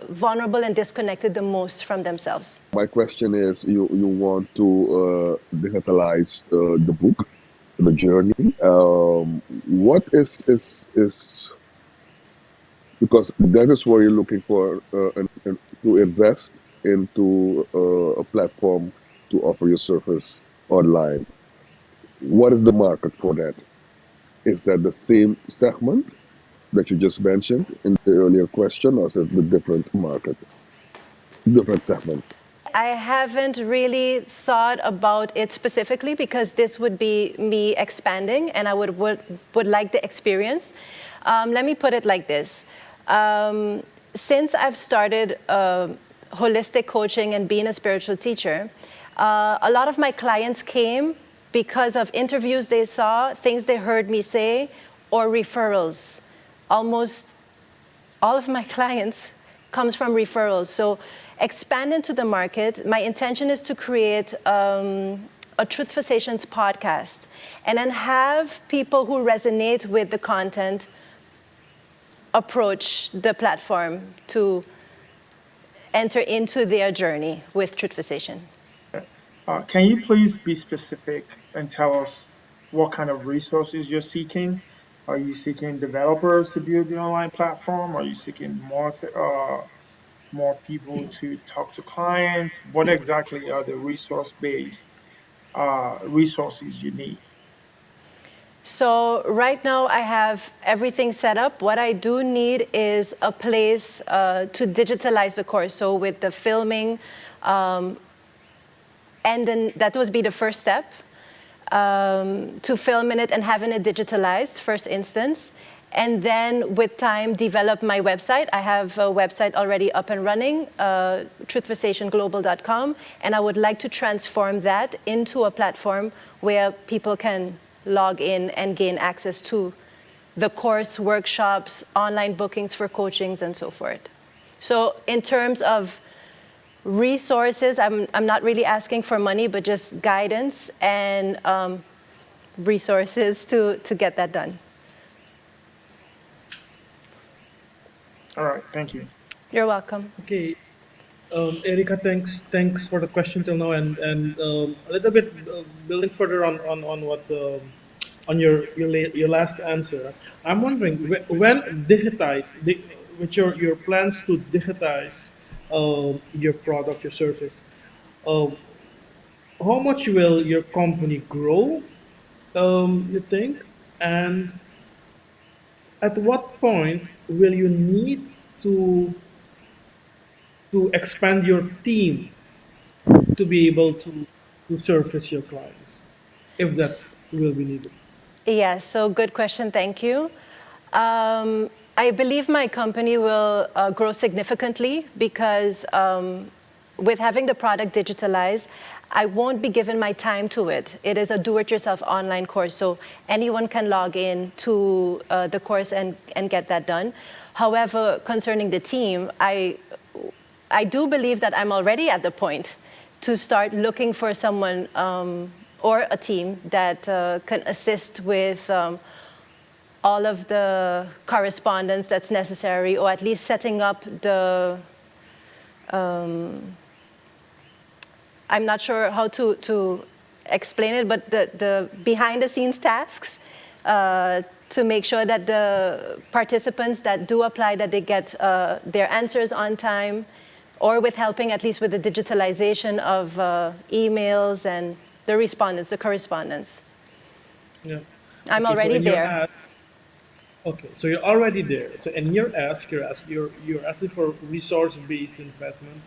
vulnerable and disconnected the most from themselves. My question is, you want to digitalize the book, the journey. What is because that is where you're looking for to invest into a platform to offer your service online. What is the market for that? Is that the same segment that you just mentioned in the earlier question, or is it the different market, different segment? I haven't really thought about it specifically because this would be me expanding, and I would like the experience. Let me put it like this. Since I've started holistic coaching and being a spiritual teacher, a lot of my clients came because of interviews they saw, things they heard me say, or referrals. Almost all of my clients comes from referrals. So expand into the market. My intention is to create a Truth for Sessions podcast, and then have people who resonate with the content approach the platform to enter into their journey with Truth for Session. Can you please be specific and tell us what kind of resources you're seeking? Are you seeking developers to build the online platform? Are you seeking more people to talk to clients? What exactly are the resource-based resources you need? So right now I have everything set up. What I do need is a place to digitalize the course. So with the filming, and then that would be the first step, to film in it and having it digitalized, first instance. And then with time, develop my website. I have a website already up and running, truthforsationglobal.com. And I would like to transform that into a platform where people can log in and gain access to the course, workshops, online bookings for coachings, and so forth. So in terms of resources, I'm not really asking for money, but just guidance and resources to get that done. All right, thank you. You're welcome. Okay, Erica, thanks for the question till now, and a little bit building further on what on your last answer. I'm wondering when digitize with your plans to digitize your product, your service. how much will your company grow, you think? And at what point will you need to expand your team to be able to service your clients, if that will be needed? Yes, so good question, thank you. I believe my company will grow significantly because with having the product digitalized, I won't be given my time to it. It is a do-it-yourself online course, so anyone can log in to the course and get that done. However, concerning the team, I do believe that I'm already at the point to start looking for someone or a team that can assist with all of the correspondence that's necessary, or at least setting up the, I'm not sure how to explain it, but the behind the scenes tasks to make sure that the participants that do apply, that they get their answers on time, or with helping at least with the digitalization of emails and the respondents, the correspondence. Yeah. I'm Okay, so already in your there. ad, okay, so you're already there. So in your ask, you're asking for resource-based investment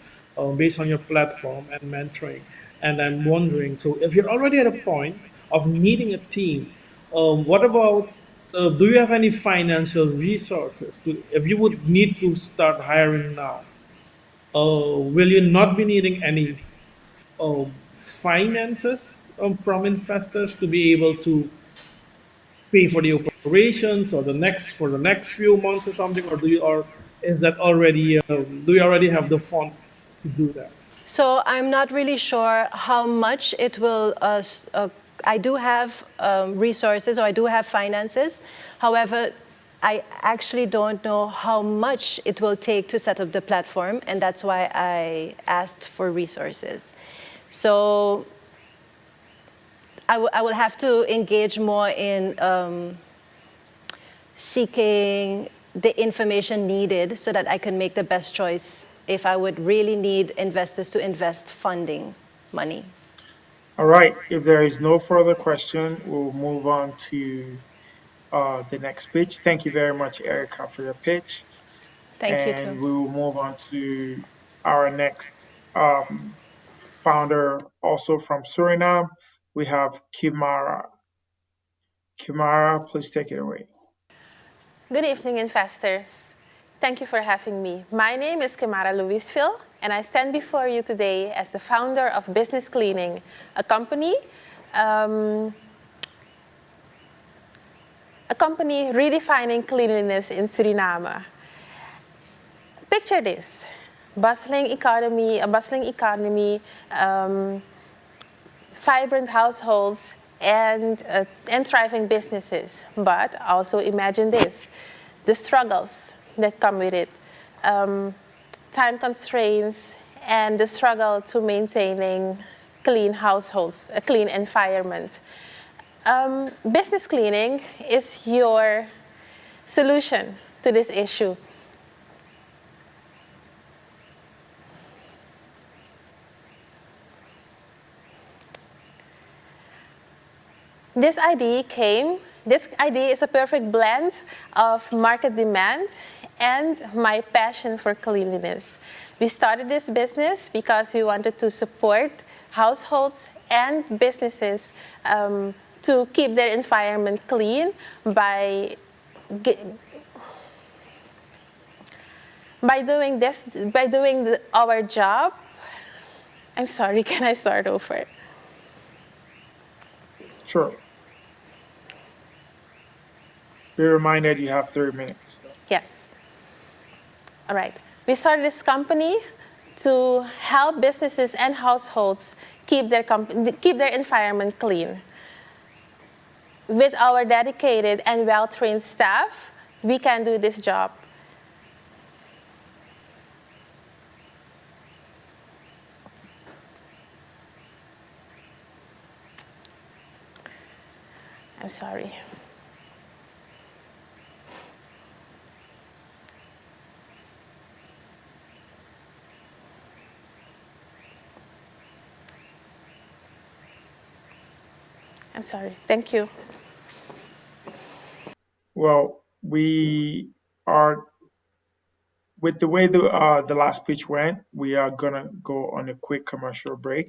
based on your platform and mentoring. And I'm wondering, so if you're already at a point of needing a team, what about do you have any financial resources to if you would need to start hiring now? Will you not be needing any finances from investors to be able to pay for the operations or the next few months or something, or is that already do you already have the funds to do that? So I'm not really sure how much it will, I do have resources, or I do have finances. However, I actually don't know how much it will take to set up the platform, and that's why I asked for resources. So I will have to engage more in seeking the information needed so that I can make the best choice if I would really need investors to invest funding money. All right. If there is no further question, we'll move on to the next pitch. Thank you very much, Erica, for your pitch. Thank you And too. we will move on to our next founder, also from Suriname. We have Kimara. Kimara, please take it away. Good evening, investors. Thank you for having me. My name is Kimara Louisville, and I stand before you today as the founder of Business Cleaning, a company redefining cleanliness in Suriname. Picture this: a bustling economy, vibrant households, and thriving businesses. But also imagine this: the struggles that come with it, time constraints, and the struggle to maintaining clean households, a clean environment. Business cleaning is your solution to this issue. This idea is a perfect blend of market demand and my passion for cleanliness. We started this business because we wanted to support households and businesses to keep their environment clean by doing our job. I'm sorry, can I start over? Sure. Be reminded you have 3 minutes. Yes. All right. We started this company to help businesses and households keep their environment clean. With our dedicated and well-trained staff, we can do this job. I'm sorry. I'm sorry. Thank you. Well, we are, with the way the last pitch went, we are gonna go on a quick commercial break.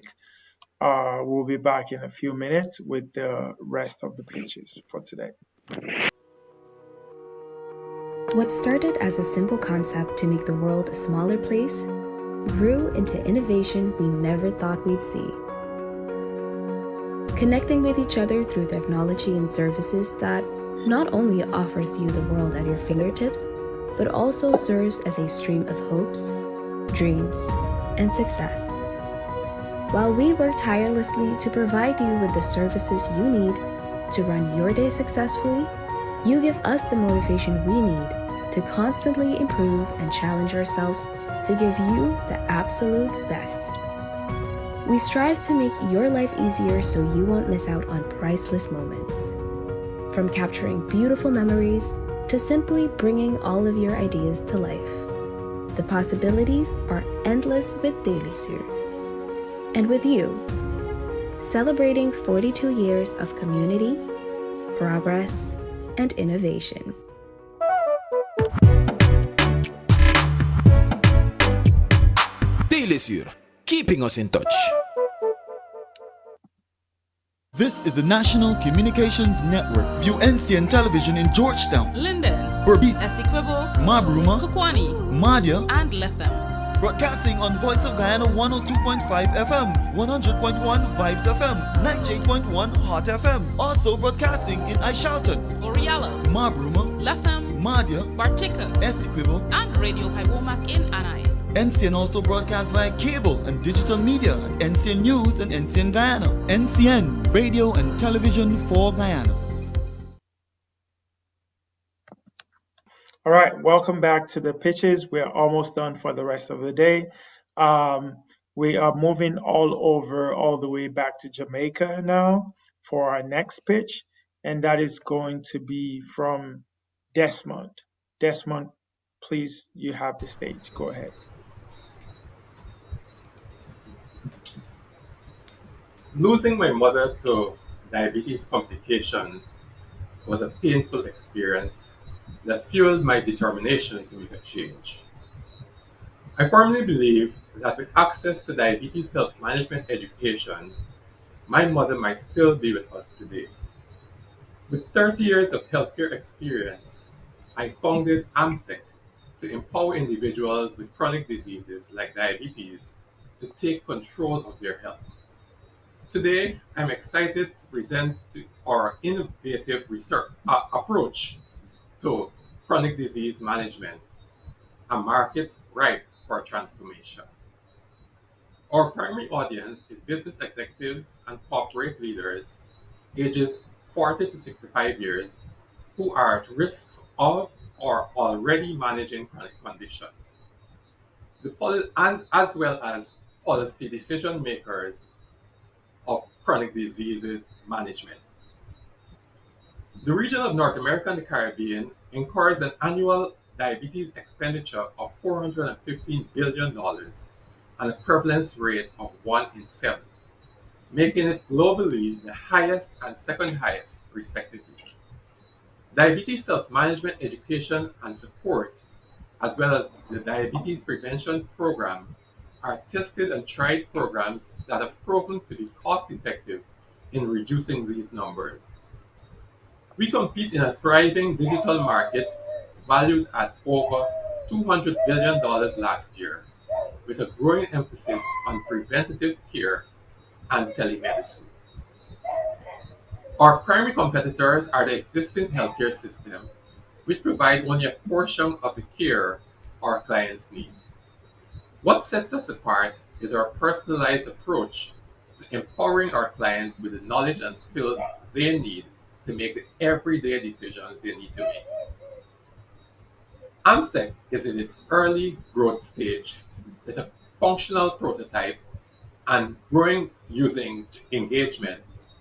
We'll be back in a few minutes with the rest of the pitches for today. What started as a simple concept to make the world a smaller place grew into innovation we never thought we'd see. Connecting with each other through technology and services that not only offers you the world at your fingertips, but also serves as a stream of hopes, dreams, and success. While we work tirelessly to provide you with the services you need to run your day successfully, you give us the motivation we need to constantly improve and challenge ourselves to give you the absolute best. We strive to make your life easier so you won't miss out on priceless moments. From capturing beautiful memories to simply bringing all of your ideas to life. The possibilities are endless with 𝐂𝐨𝐴𝐳. And with you, celebrating 42 years of community, progress, and innovation. 𝐂𝐨𝐴𝐳, keeping us in touch. This is the National Communications Network. View NCN Television in Georgetown, Linden, Berbice, Essequibo, Mabruma, Kokwani, Madya, and Letham. Broadcasting on Voice of Guyana 102.5 FM, 100.1 Vibes FM, 98.1 Hot FM. Also broadcasting in Aishalton, Goriala, Mabruma, Letham, Madya, Bartica, Essequibo, and Radio Paiwomak in Anai. NCN also broadcasts via cable and digital media at NCN News and NCN Guyana. NCN, radio and television for Guyana. All right, welcome back to the pitches. We are almost done for the rest of the day. We are moving all the way back to Jamaica now for our next pitch, and that is going to be from Desmond. Desmond, please, you have the stage. Go ahead. Losing my mother to diabetes complications was a painful experience that fueled my determination to make a change. I firmly believe that with access to diabetes self-management education, my mother might still be with us today. With 30 years of healthcare experience, I founded AMSEC to empower individuals with chronic diseases like diabetes to take control of their health. Today, I'm excited to present our innovative research approach to chronic disease management, a market ripe for transformation. Our primary audience is business executives and corporate leaders ages 40 to 65 years who are at risk of or already managing chronic conditions, and as well as policy decision makers of chronic diseases management. The region of North America and the Caribbean incurs an annual diabetes expenditure of $415 billion and a prevalence rate of 1 in 7, making it globally the highest and second highest, respectively. Diabetes self-management education and support, as well as the Diabetes Prevention Program, are tested and tried programs that have proven to be cost-effective in reducing these numbers. We compete in a thriving digital market valued at over $200 billion last year, with a growing emphasis on preventative care and telemedicine. Our primary competitors are the existing healthcare system, which provide only a portion of the care our clients need. What sets us apart is our personalized approach to empowering our clients with the knowledge and skills they need to make the everyday decisions they need to make. AMSEC is in its early growth stage with a functional prototype and growing using engagements.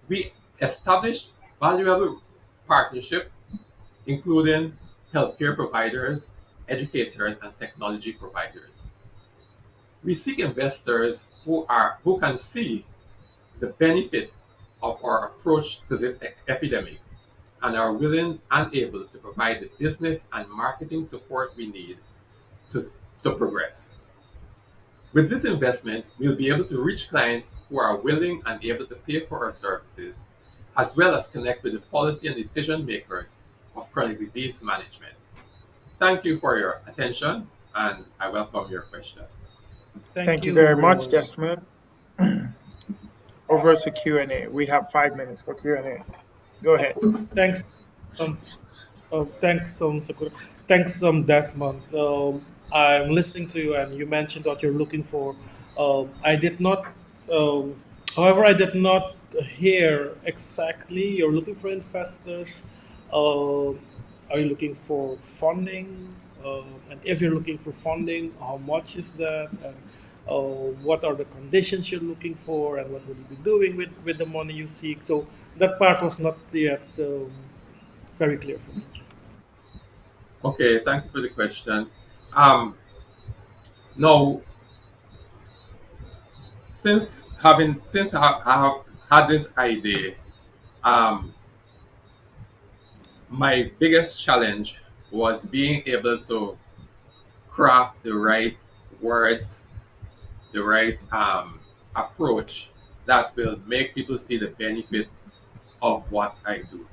We established valuable partnerships, including healthcare providers, educators, and technology providers. We seek investors who can see the benefit of our approach to this epidemic and are willing and able to provide the business and marketing support we need to, to progress. With this investment, we'll be able to reach clients who are willing and able to pay for our services, as well as connect with the policy and decision makers of chronic disease management. Thank you for your attention, and I welcome your questions. Thank you very much, Desmond. Over to Q&A. We have 5 minutes for Q&A. Go ahead. Thanks. Thanks, Sakura. Thanks, Desmond. I'm listening to you, and you mentioned what you're looking for. I did not, however, I did not hear exactly. You're looking for investors. Are you looking for funding? And if you're looking for funding, how much is that? And what are the conditions you're looking for? And what will you be doing with the money you seek? So that part was not yet very clear for me. Okay, thank you for the question. Now, since I have had this idea, my biggest challenge was being able to craft the right words, the right approach that will make people see the benefit of what I do.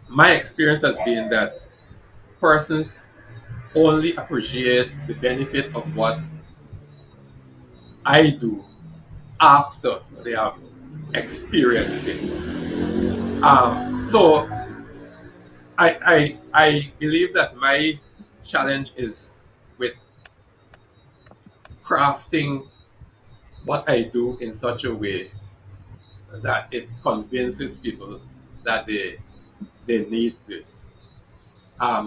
My experience has been that persons only appreciate the benefit of what I do after they have experienced it. So I believe that my challenge is with crafting what I do in such a way that it convinces people that they need this.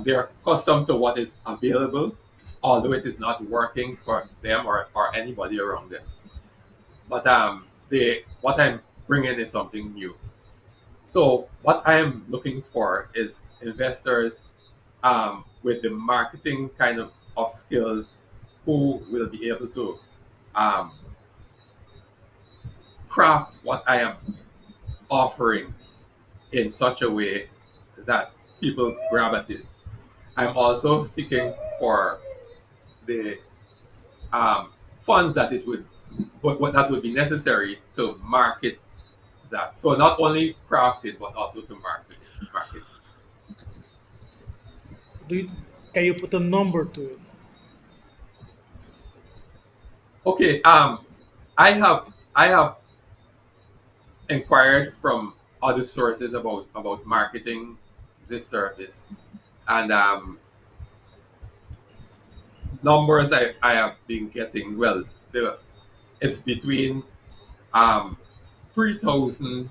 They're accustomed to what is available, although it is not working for them or anybody around them. But what I'm bringing is something new. So what I'm looking for is investors with the marketing kind of skills who will be able to craft what I am offering in such a way that people grab at it. I'm also seeking for the funds that that would be necessary to market that. So not only craft it, but also to market it. Can you put a number to it? Okay. I have inquired from other sources about marketing this service, and numbers I have been getting. Well, it's between 3,000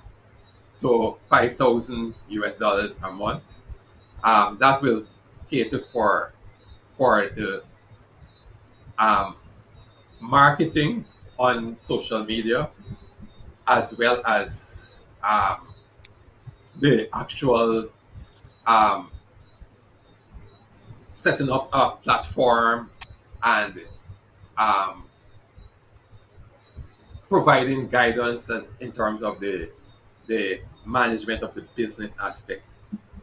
to 5,000 US dollars a month. That will cater for the marketing on social media, as well as the actual setting up a platform and providing guidance in terms of the management of the business aspect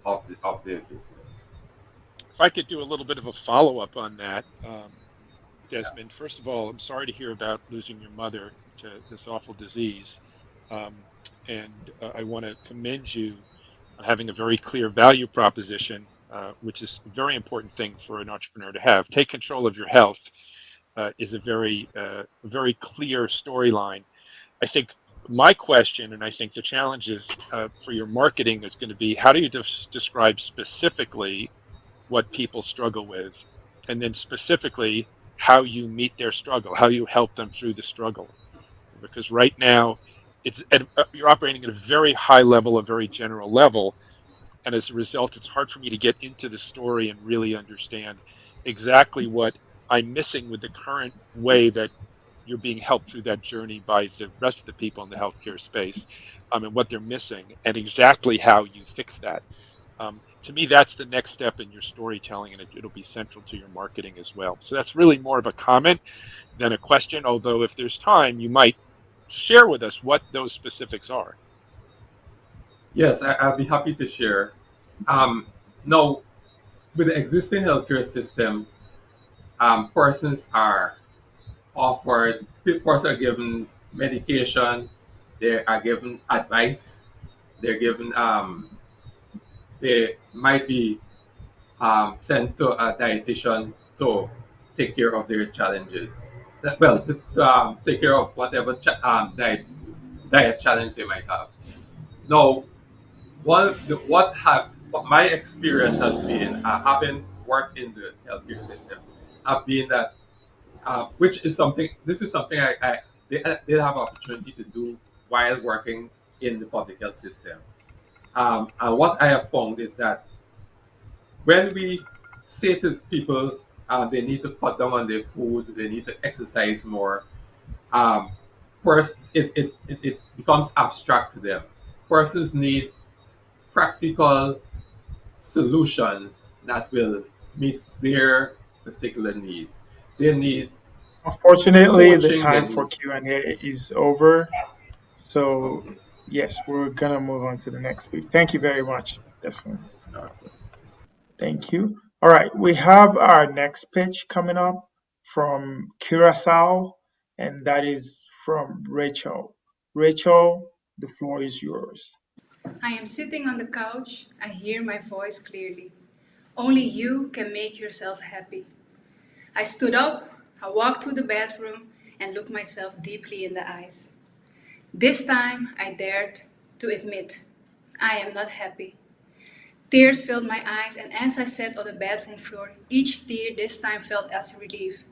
of the business. If I could do a little bit of a follow-up on that, Desmond. First of all, I'm sorry to hear about losing your mother to this awful disease. And I want to commend you on having a very clear value proposition, which is a very important thing for an entrepreneur to have. Take control of your health is a very clear storyline. I think my question, and I think the challenges for your marketing is going to be, how do you describe specifically what people struggle with, and then specifically how you meet their struggle, how you help them through the struggle? Because right now, you're operating at a very high level, a very general level, and as a result, it's hard for me to get into the story and really understand exactly what I'm missing with the current way that you're being helped through that journey by the rest of the people in the healthcare space, and what they're missing, and exactly how you fix that. To me, that's the next step in your storytelling, and it'll be central to your marketing as well. So that's really more of a comment than a question, although if there's time, you might share with us what those specifics are. Yes, I'll be happy to share. Now, with the existing healthcare system, persons are persons are given medication, they are given advice, they're given, they might be sent to a dietitian to take care of their challenges. Well, to take care of whatever diet challenge they might have. Now, what my experience has been, having worked in the healthcare system, have been that, which is something. This is something I did have opportunity to do while working in the public health system. And what I have found is that when we say to people, they need to cut down on their food, they need to exercise more, um, first it becomes abstract to them. Persons need practical solutions that will meet their particular need. They need Unfortunately, the coaching, they time for need. Q&A is over. So, yes, we're going to move on to the next week. Thank you very much, Desmond. Thank you. All right, we have our next pitch coming up from Curacao, and that is from Rachel. Rachel, the floor is yours. I am sitting on the couch. I hear my voice clearly. Only you can make yourself happy. I stood up, I walked to the bathroom, and looked myself deeply in the eyes. This time I dared to admit I am not happy. Tears filled my eyes, and as I sat on the bathroom floor, each tear this time felt as relief.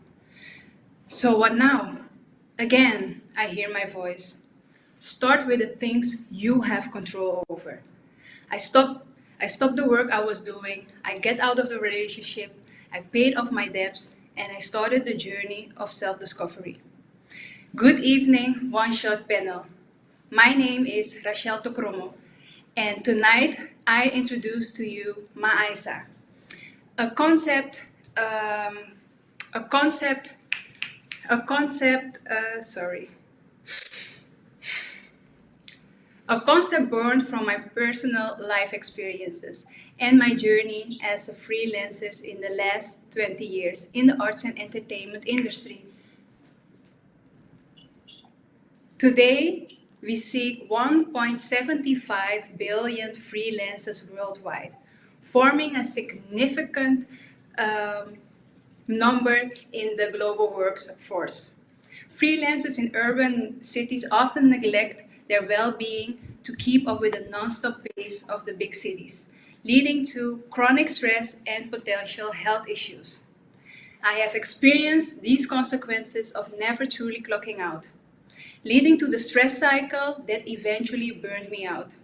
So what now? Again, I hear my voice. Start with the things you have control over. I stopped the work I was doing. I get out of the relationship. I paid off my debts, and I started the journey of self-discovery. Good evening, OneShot panel. My name is Rachel Tokromo, and tonight I introduce to you 𝐏𝐢𝐭𝐜𝐡, a concept, a concept, a concept. A concept born from my personal life experiences and my journey as a freelancer in the last 20 years in the arts and entertainment industry. Today, we seek 1.75 billion freelancers worldwide, forming a significant number in the global workforce. Freelancers in urban cities often neglect their well-being to keep up with the non-stop pace of the big cities, leading to chronic stress and potential health issues. I have experienced these consequences of never truly clocking out, leading to the stress cycle that eventually burned me out.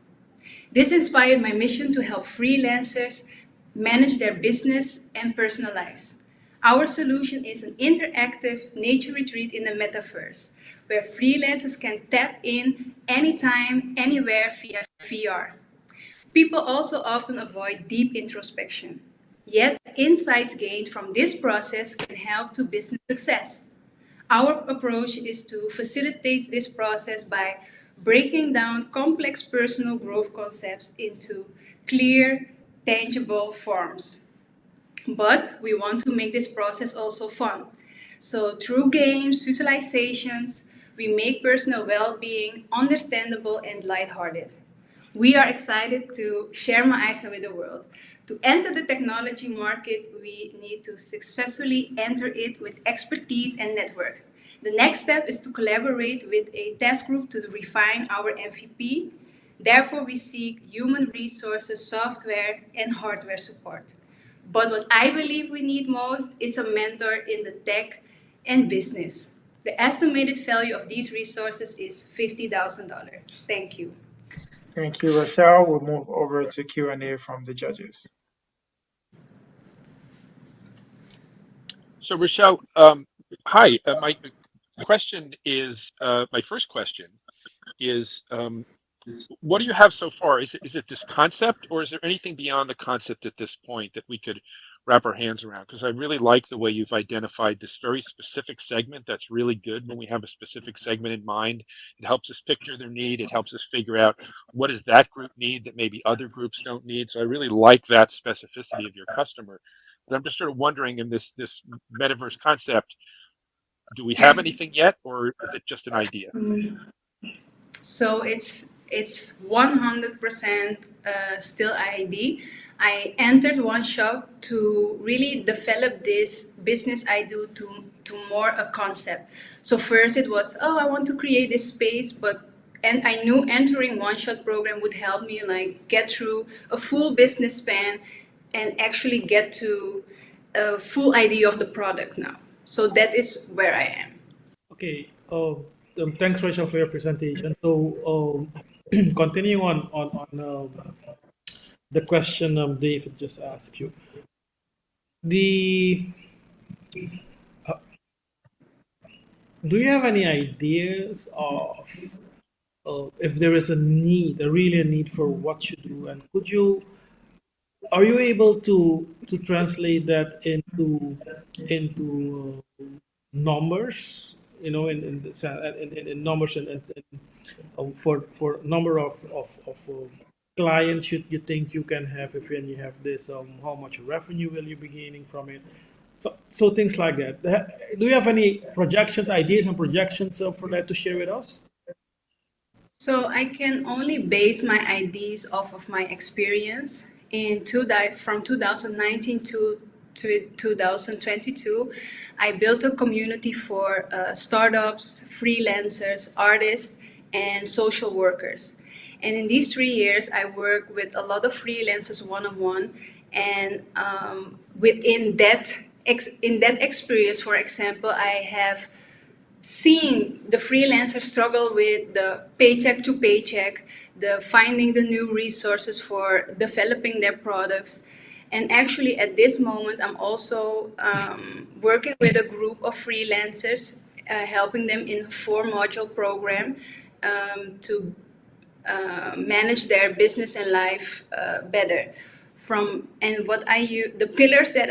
This inspired my mission to help freelancers manage their business and personal lives. Our solution is an interactive nature retreat in the metaverse, where freelancers can tap in anytime, anywhere via VR. People also often avoid deep introspection. Yet, insights gained from this process can help to business success. Our approach is to facilitate this process by breaking down complex personal growth concepts into clear, tangible forms. But we want to make this process also fun. So through games, visualizations, we make personal well-being understandable and lighthearted. We are excited to share 𝐏𝐢𝐭𝐜𝐡 with the world. To enter the technology market, we need to successfully enter it with expertise and network. The next step is to collaborate with a test group to refine our MVP. Therefore, we seek human resources, software, and hardware support. But what I believe we need most is a mentor in the tech and business. The estimated value of these resources is $50,000. Thank you. Thank you, Rachel. We'll move over to Q&A from the judges. So, Rochelle, hi. My question is, my first question is, what do you have so far? Is it this concept, or is there anything beyond the concept at this point that we could wrap our hands around, because I really like the way you've identified this very specific segment. That's really good. When we have a specific segment in mind, it helps us picture their need. It helps us figure out what does that group need that maybe other groups don't need. So I really like that specificity of your customer. But I'm just sort of wondering, in this metaverse concept, do we have anything yet, or is it just an idea? So it's 100% still ID. I entered OneShot to really develop this business I do to more a concept. So first it was, oh, I want to create this space, and I knew entering OneShot program would help me like get through a full business span and actually get to a full idea of the product now. So that is where I am. Okay. Thanks, Rachel, for your presentation. So, continuing on the question David just asked you, do you have any ideas of if there is a really a need for what you do, and are you able to translate that into numbers? In numbers and for number of clients you think you can have if when you have this, how much revenue will you be gaining from it? So things like that. Do you have any projections, ideas and projections for that to share with us? So I can only base my ideas off of my experience from 2019 to 2022. I built a community for startups, freelancers, artists, and social workers. And in these 3 years, I worked with a lot of freelancers one-on-one. And within that experience, for example, I have seen the freelancers struggle with the paycheck to paycheck, the finding the new resources for developing their products. And actually, at this moment, I'm also working with a group of freelancers, helping them in a 4-module program to manage their business and life better. The pillars that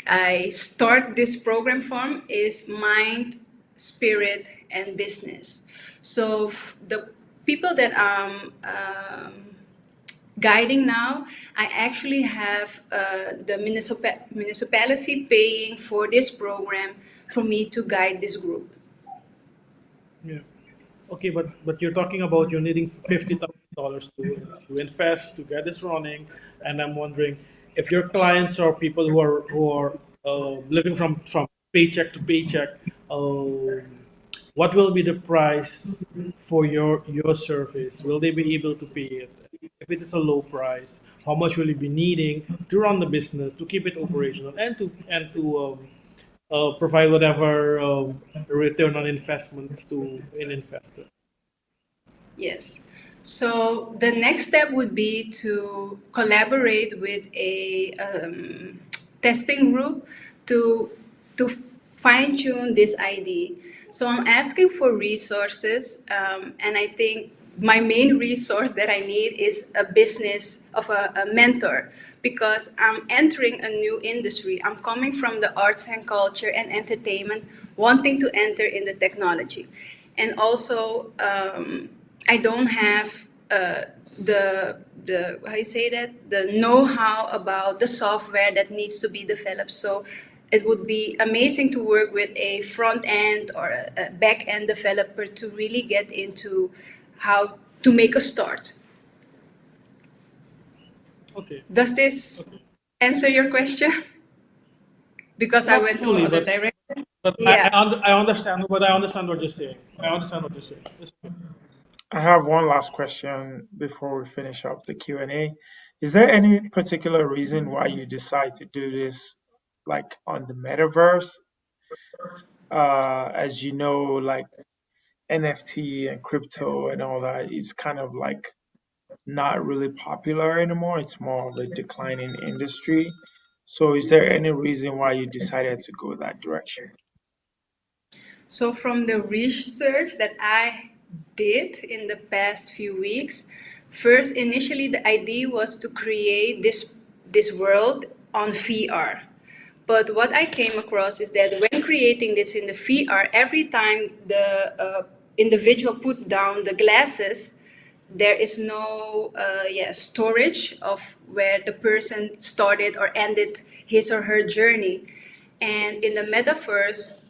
I start this program from is mind, spirit, and business. So the people that I'm guiding now, I actually have the municipality paying for this program for me to guide this group. Yeah. Okay, but you're talking about you're needing $50,000 to invest to get this running, and I'm wondering if your clients are people who are living from paycheck to paycheck. What will be the price for your service? Will they be able to pay it? If it is a low price, how much will you be needing to run the business, to keep it operational, and to provide whatever return on investments to an investor? Yes. So the next step would be to collaborate with a testing group to fine-tune this idea. So I'm asking for resources, and I think my main resource that I need is a business of a mentor, because I'm entering a new industry. I'm coming from the arts and culture and entertainment, wanting to enter in the technology. And also, I don't have the know-how about the software that needs to be developed. So it would be amazing to work with a front end or a back end developer to really get into how to make a start. Okay. Does this answer your question? Because Not I went fully, to other but direction. But Yeah. I understand, but I understand what you're saying. I have one last question before we finish up the Q&A. Is there any particular reason why you decide to do this, like on the metaverse? As you know, like NFT and crypto and all that is kind of like not really popular anymore. It's more of a declining industry. So is there any reason why you decided to go that direction? So from the research that I did in the past few weeks, first initially the idea was to create this world on VR. But what I came across is that when creating this in the VR, every time the individual put down the glasses, there is no storage of where the person started or ended his or her journey. And in the metaverse,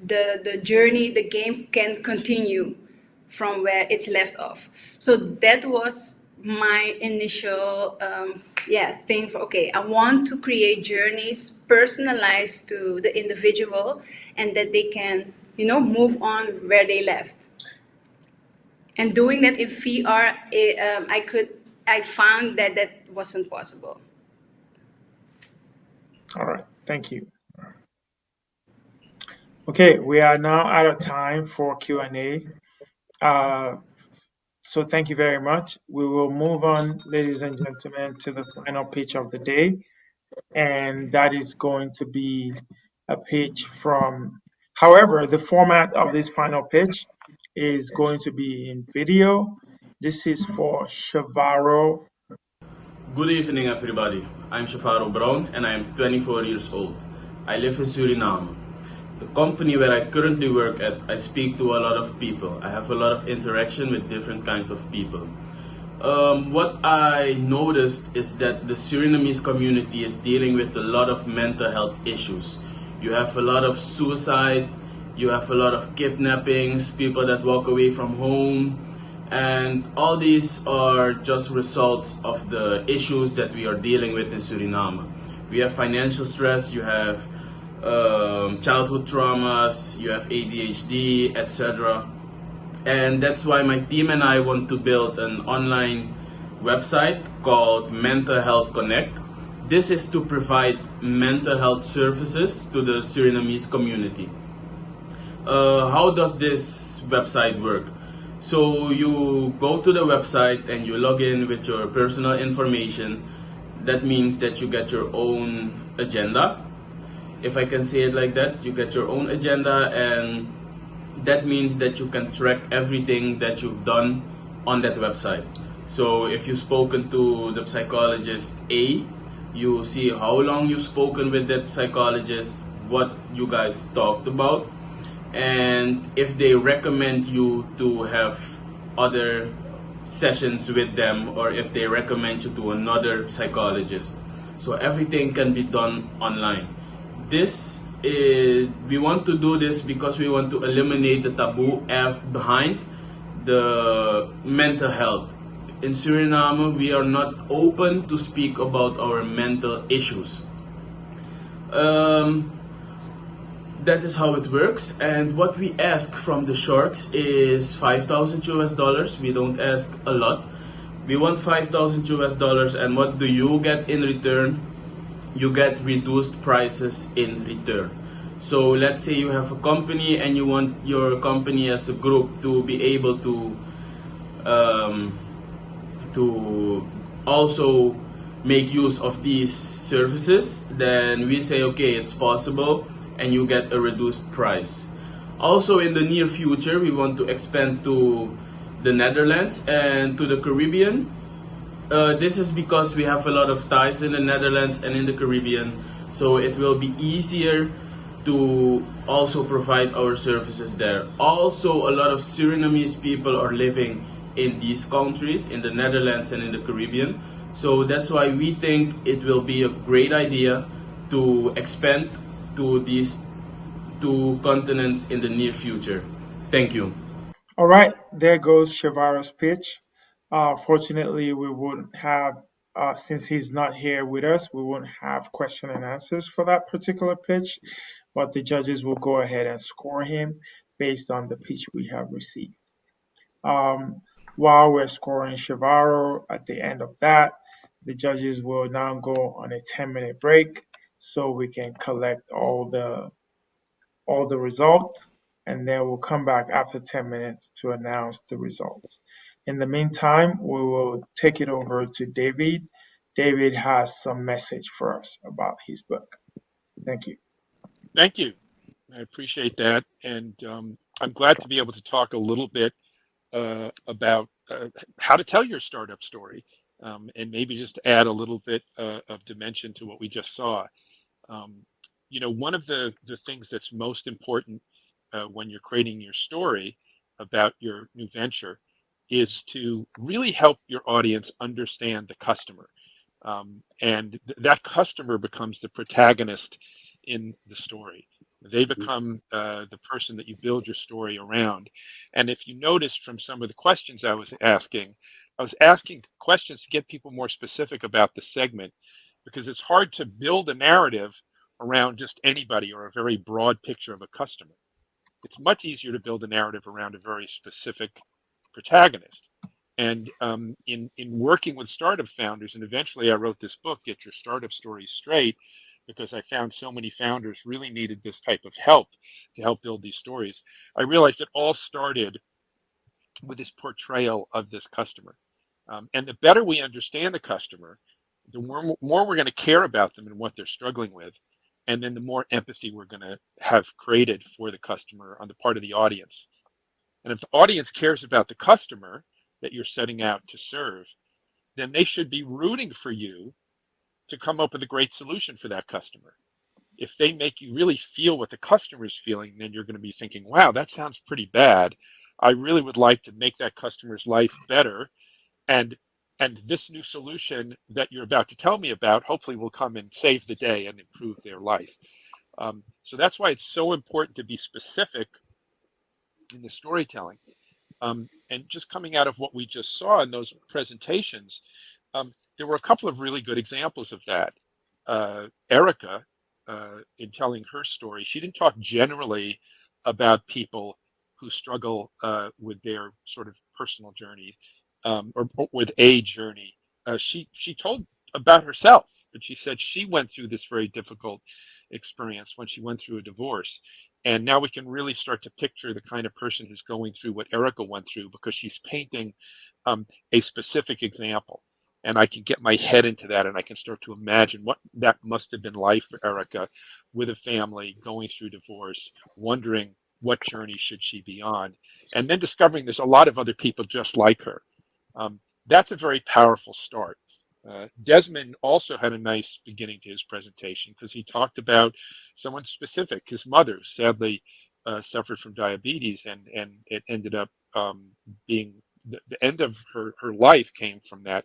the journey, the game can continue from where it's left off. So that was my initial thing for, okay, I want to create journeys personalized to the individual and that they can, move on where they left. And doing that in VR, I found that that wasn't possible. All right, thank you. Okay, we are now out of time for Q&A. So thank you very much. We will move on, ladies and gentlemen, to the final pitch of the day. And that is going to be a pitch from, however, the format of this final pitch is going to be in video. This is for Shavaro. Good evening, everybody. I'm Shavaro Brown and I am 24 years old. I live in Suriname. The company where I currently work at, I speak to a lot of people. I have a lot of interaction with different kinds of people. What I noticed is that the Surinamese community is dealing with a lot of mental health issues. You have a lot of suicide, you have a lot of kidnappings, people that walk away from home, and all these are just results of the issues that we are dealing with in Suriname. We have financial stress, you have childhood traumas, you have ADHD, etc. And that's why my team and I want to build an online website called Mental Health Connect. This is to provide mental health services to the Surinamese community. How does this website work? So you go to the website and you log in with your personal information. That means that you get your own agenda. If I can say it like that, you get your own agenda, and that means that you can track everything that you've done on that website. So if you've spoken to the psychologist A, you see how long you've spoken with that psychologist, what you guys talked about, and if they recommend you to have other sessions with them, or if they recommend you to another psychologist. So everything can be done online. We want to do this because we want to eliminate the taboo behind the mental health. In Suriname, we are not open to speak about our mental issues. That is how it works. And what we ask from the sharks is $5,000 US. We don't ask a lot. We want $5,000 US, and what do you get in return? You get reduced prices in return. So let's say you have a company and you want your company as a group to be able to also make use of these services, then we say, okay, it's possible, and you get a reduced price. Also, in the near future, we want to expand to the Netherlands and to the Caribbean. This is because we have a lot of ties in the Netherlands and in the Caribbean, so it will be easier to also provide our services there. Also, a lot of Surinamese people are living in these countries, in the Netherlands and in the Caribbean, so that's why we think it will be a great idea to expand to these two continents in the near future. Thank you. All right, there goes Shavaro's pitch. Fortunately, we wouldn't have, since he's not here with us, we won't have question and answers for that particular pitch, but the judges will go ahead and score him based on the pitch we have received. While we're scoring Shavaro, at the end of that, the judges will now go on a 10-minute break so we can collect all the results, and then we'll come back after 10 minutes to announce the results. In the meantime, we will take it over to David. David has some message for us about his book. Thank you. Thank you. I appreciate that. And I'm glad to be able to talk a little bit about how to tell your startup story And maybe just to add a little bit of dimension to what we just saw. One of the things that's most important when you're creating your story about your new venture is to really help your audience understand the customer. And that customer becomes the protagonist in the story. They become the person that you build your story around. And if you noticed from some of the questions I was asking questions to get people more specific about the segment, because it's hard to build a narrative around just anybody or a very broad picture of a customer. It's much easier to build a narrative around a very specific protagonist. And in working with startup founders, and eventually I wrote this book, Get Your Startup Story Straight, because I found so many founders really needed this type of help to help build these stories. I realized it all started with this portrayal of this customer. And the better we understand the customer, the more we're going to care about them and what they're struggling with. And then the more empathy we're going to have created for the customer on the part of the audience. And if the audience cares about the customer that you're setting out to serve, then they should be rooting for you to come up with a great solution for that customer. If they make you really feel what the customer is feeling, then you're going to be thinking, wow, that sounds pretty bad. I really would like to make that customer's life better. And this new solution that you're about to tell me about hopefully will come and save the day and improve their life. So that's why it's so important to be specific in the storytelling. And just coming out of what we just saw in those presentations, there were a couple of really good examples of that. Erica, in telling her story, she didn't talk generally about people who struggle with their sort of personal journey or with a journey. She told about herself, but she said she went through this very difficult experience when she went through a divorce. And now we can really start to picture the kind of person who's going through what Erica went through, because she's painting a specific example. And I can get my head into that, and I can start to imagine what that must have been like for Erica with a family going through divorce, wondering what journey should she be on, and then discovering there's a lot of other people just like her. That's a very powerful start. Desmond also had a nice beginning to his presentation because he talked about someone specific. His mother sadly suffered from diabetes, and it ended up being the end of her life came from that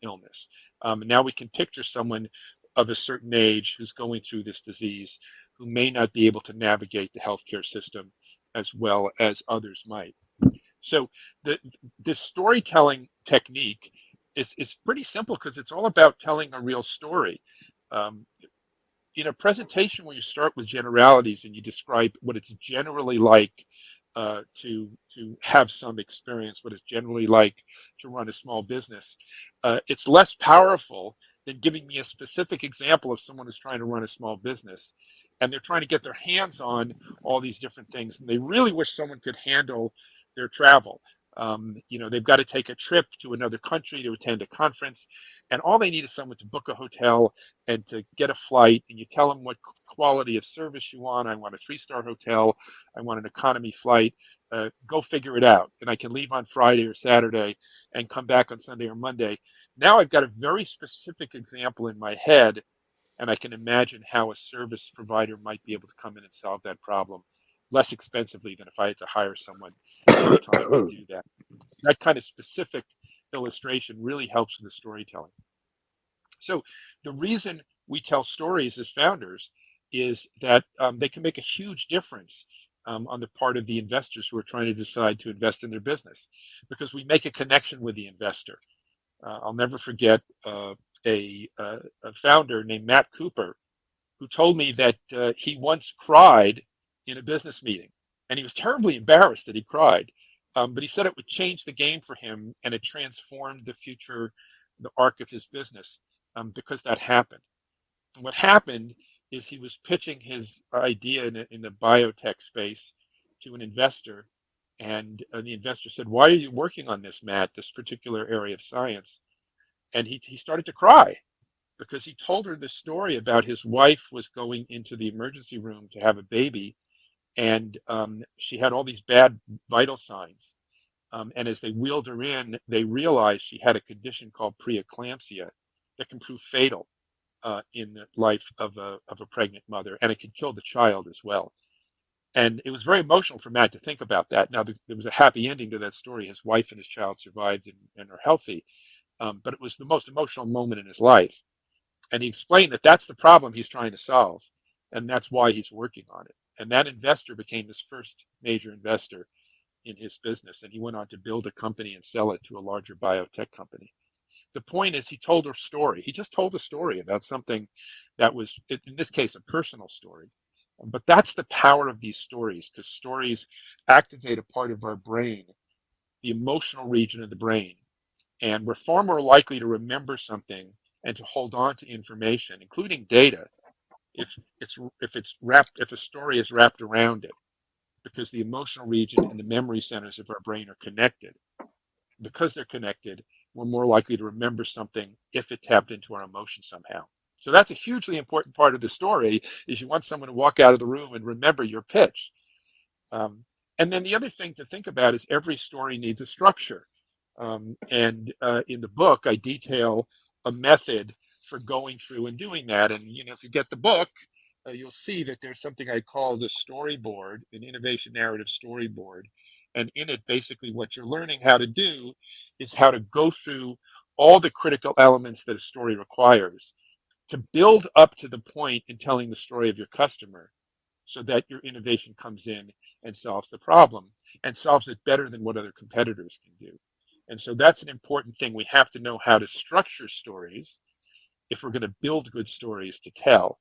illness. Now we can picture someone of a certain age who's going through this disease, who may not be able to navigate the healthcare system as well as others might. So this storytelling technique is pretty simple because it's all about telling a real story. In a presentation where you start with generalities and you describe what it's generally like to have some experience, what it's generally like to run a small business, it's less powerful than giving me a specific example of someone who's trying to run a small business. And they're trying to get their hands on all these different things. And they really wish someone could handle their travel. They've got to take a trip to another country to attend a conference, and all they need is someone to book a hotel and to get a flight, and you tell them what quality of service you want. I want a 3-star hotel. I want an economy flight. Go figure it out. And I can leave on Friday or Saturday and come back on Sunday or Monday. Now I've got a very specific example in my head, and I can imagine how a service provider might be able to come in and solve that problem less expensively than if I had to hire someone every time to do that. That kind of specific illustration really helps in the storytelling. So the reason we tell stories as founders is that they can make a huge difference on the part of the investors who are trying to decide to invest in their business, because we make a connection with the investor. I'll never forget a founder named Matt Cooper, who told me that he once cried in a business meeting, and he was terribly embarrassed that he cried, but he said it would change the game for him, and it transformed the arc of his business because that happened. And what happened is he was pitching his idea in the biotech space to an investor, and the investor said, "Why are you working on this, Matt, this particular area of science?" And he started to cry because he told her this story about his wife was going into the emergency room to have a baby, and she had all these bad vital signs. And as they wheeled her in, they realized she had a condition called preeclampsia that can prove fatal in the life of a pregnant mother, and it could kill the child as well. And it was very emotional for Matt to think about that. Now, there was a happy ending to that story. His wife and his child survived and are healthy. But it was the most emotional moment in his life. And he explained that that's the problem he's trying to solve. And that's why he's working on it. And that investor became his first major investor in his business. And he went on to build a company and sell it to a larger biotech company. The point is, he told her story. He just told a story about something that was, in this case, a personal story. But that's the power of these stories, because stories activate a part of our brain, the emotional region of the brain. And we're far more likely to remember something and to hold on to information, including data, if a story is wrapped around it, because the emotional region and the memory centers of our brain are connected. Because they're connected, we're more likely to remember something if it tapped into our emotion somehow. So that's a hugely important part of the story, is you want someone to walk out of the room and remember your pitch. And then the other thing to think about is every story needs a structure. And in the book, I detail a method for going through and doing that. And, if you get the book, you'll see that there's something I call the storyboard, an innovation narrative storyboard. And in it, basically, what you're learning how to do is how to go through all the critical elements that a story requires to build up to the point in telling the story of your customer, so that your innovation comes in and solves the problem and solves it better than what other competitors can do. And so that's an important thing. We have to know how to structure stories if we're going to build good stories to tell.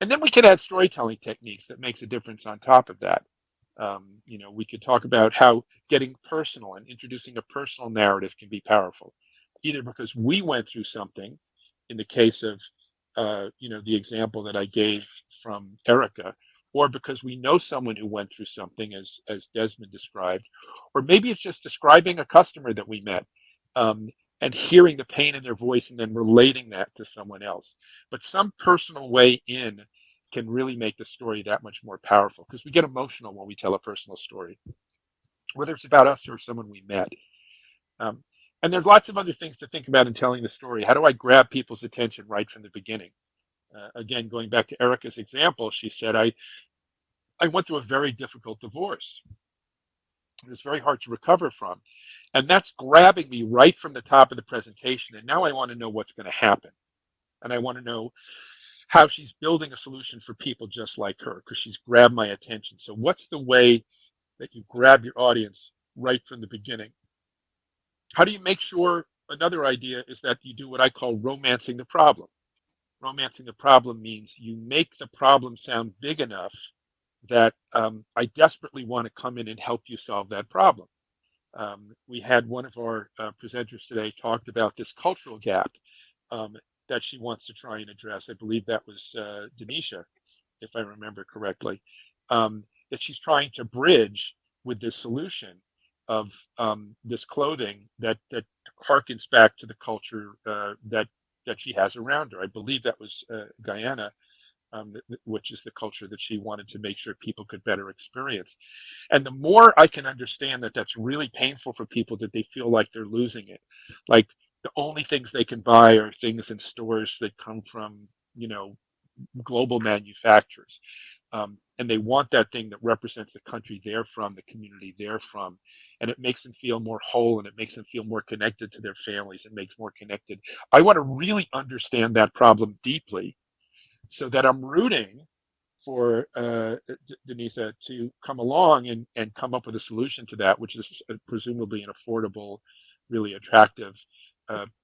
And then we can add storytelling techniques that makes a difference on top of that. We could talk about how getting personal and introducing a personal narrative can be powerful, either because we went through something, in the case of, the example that I gave from Erica, or because we know someone who went through something, as Desmond described, or maybe it's just describing a customer that we met, and hearing the pain in their voice and then relating that to someone else. But some personal way in can really make the story that much more powerful, because we get emotional when we tell a personal story, whether it's about us or someone we met. And there's lots of other things to think about in telling the story. How do I grab people's attention right from the beginning? Again, going back to Erica's example, she said, I went through a very difficult divorce. It was very hard to recover from. And that's grabbing me right from the top of the presentation. And now I want to know what's going to happen. And I want to know how she's building a solution for people just like her, because she's grabbed my attention. So what's the way that you grab your audience right from the beginning? How do you make sure? Another idea is that you do what I call romancing the problem. Romancing the problem means you make the problem sound big enough that I desperately want to come in and help you solve that problem. We had one of our presenters today talked about this cultural gap that she wants to try and address. I believe that was Denisha, if I remember correctly, that she's trying to bridge with this solution of this clothing that harkens back to the culture that she has around her. I believe that was Guyana, which is the culture that she wanted to make sure people could better experience. And the more I can understand that that's really painful for people, that they feel like they're losing it. Like the only things they can buy are things in stores that come from, global manufacturers. And they want that thing that represents the country they're from, the community they're from. And it makes them feel more whole, and it makes them feel more connected to their families. It makes more connected. I want to really understand that problem deeply, so that I'm rooting for Desnetha to come along and come up with a solution to that, which is presumably an affordable, really attractive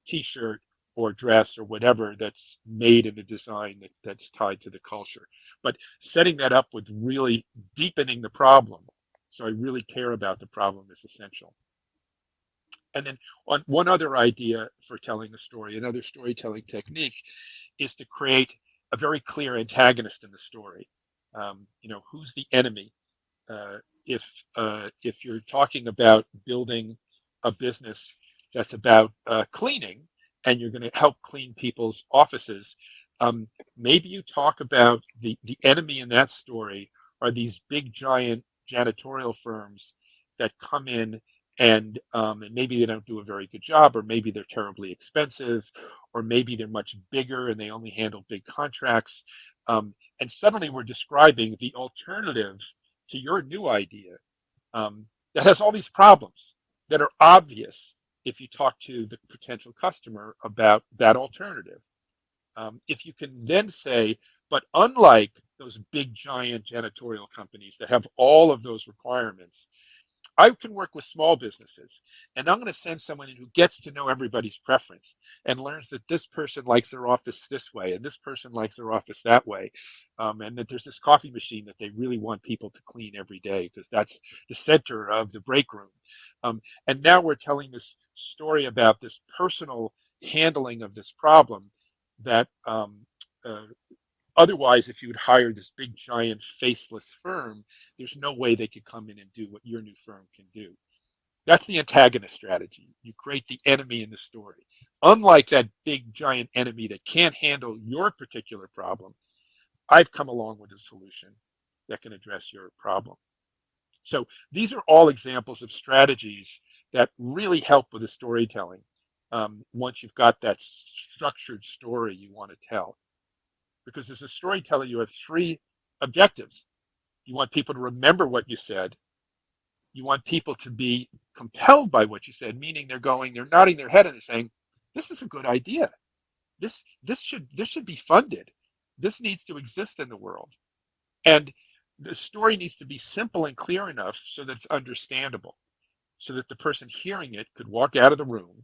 t-shirt or dress or whatever that's made in a design that's tied to the culture. But setting that up with really deepening the problem, so I really care about the problem, is essential. And then on one other idea for telling a story, another storytelling technique, is to create a very clear antagonist in the story. Who's the enemy? If you're talking about building a business that's about cleaning, and you're going to help clean people's offices, maybe you talk about the enemy in that story are these big giant janitorial firms that come in and maybe they don't do a very good job, or maybe they're terribly expensive, or maybe they're much bigger and they only handle big contracts. And suddenly we're describing the alternative to your new idea that has all these problems that are obvious if you talk to the potential customer about that alternative. If you can then say, but unlike those big giant janitorial companies that have all of those requirements, I can work with small businesses, and I'm going to send someone in who gets to know everybody's preference and learns that this person likes their office this way and this person likes their office that way, and that there's this coffee machine that they really want people to clean every day because that's the center of the break room. And now we're telling this story about this personal handling of this problem that otherwise, if you would hire this big, giant, faceless firm, there's no way they could come in and do what your new firm can do. That's the antagonist strategy. You create the enemy in the story. Unlike that big, giant enemy that can't handle your particular problem, I've come along with a solution that can address your problem. So these are all examples of strategies that really help with the storytelling once you've got that structured story you want to tell. Because as a storyteller, you have three objectives. You want people to remember what you said. You want people to be compelled by what you said, meaning they're nodding their head and they're saying, this is a good idea. This should be funded. This needs to exist in the world. And the story needs to be simple and clear enough so that it's understandable, so that the person hearing it could walk out of the room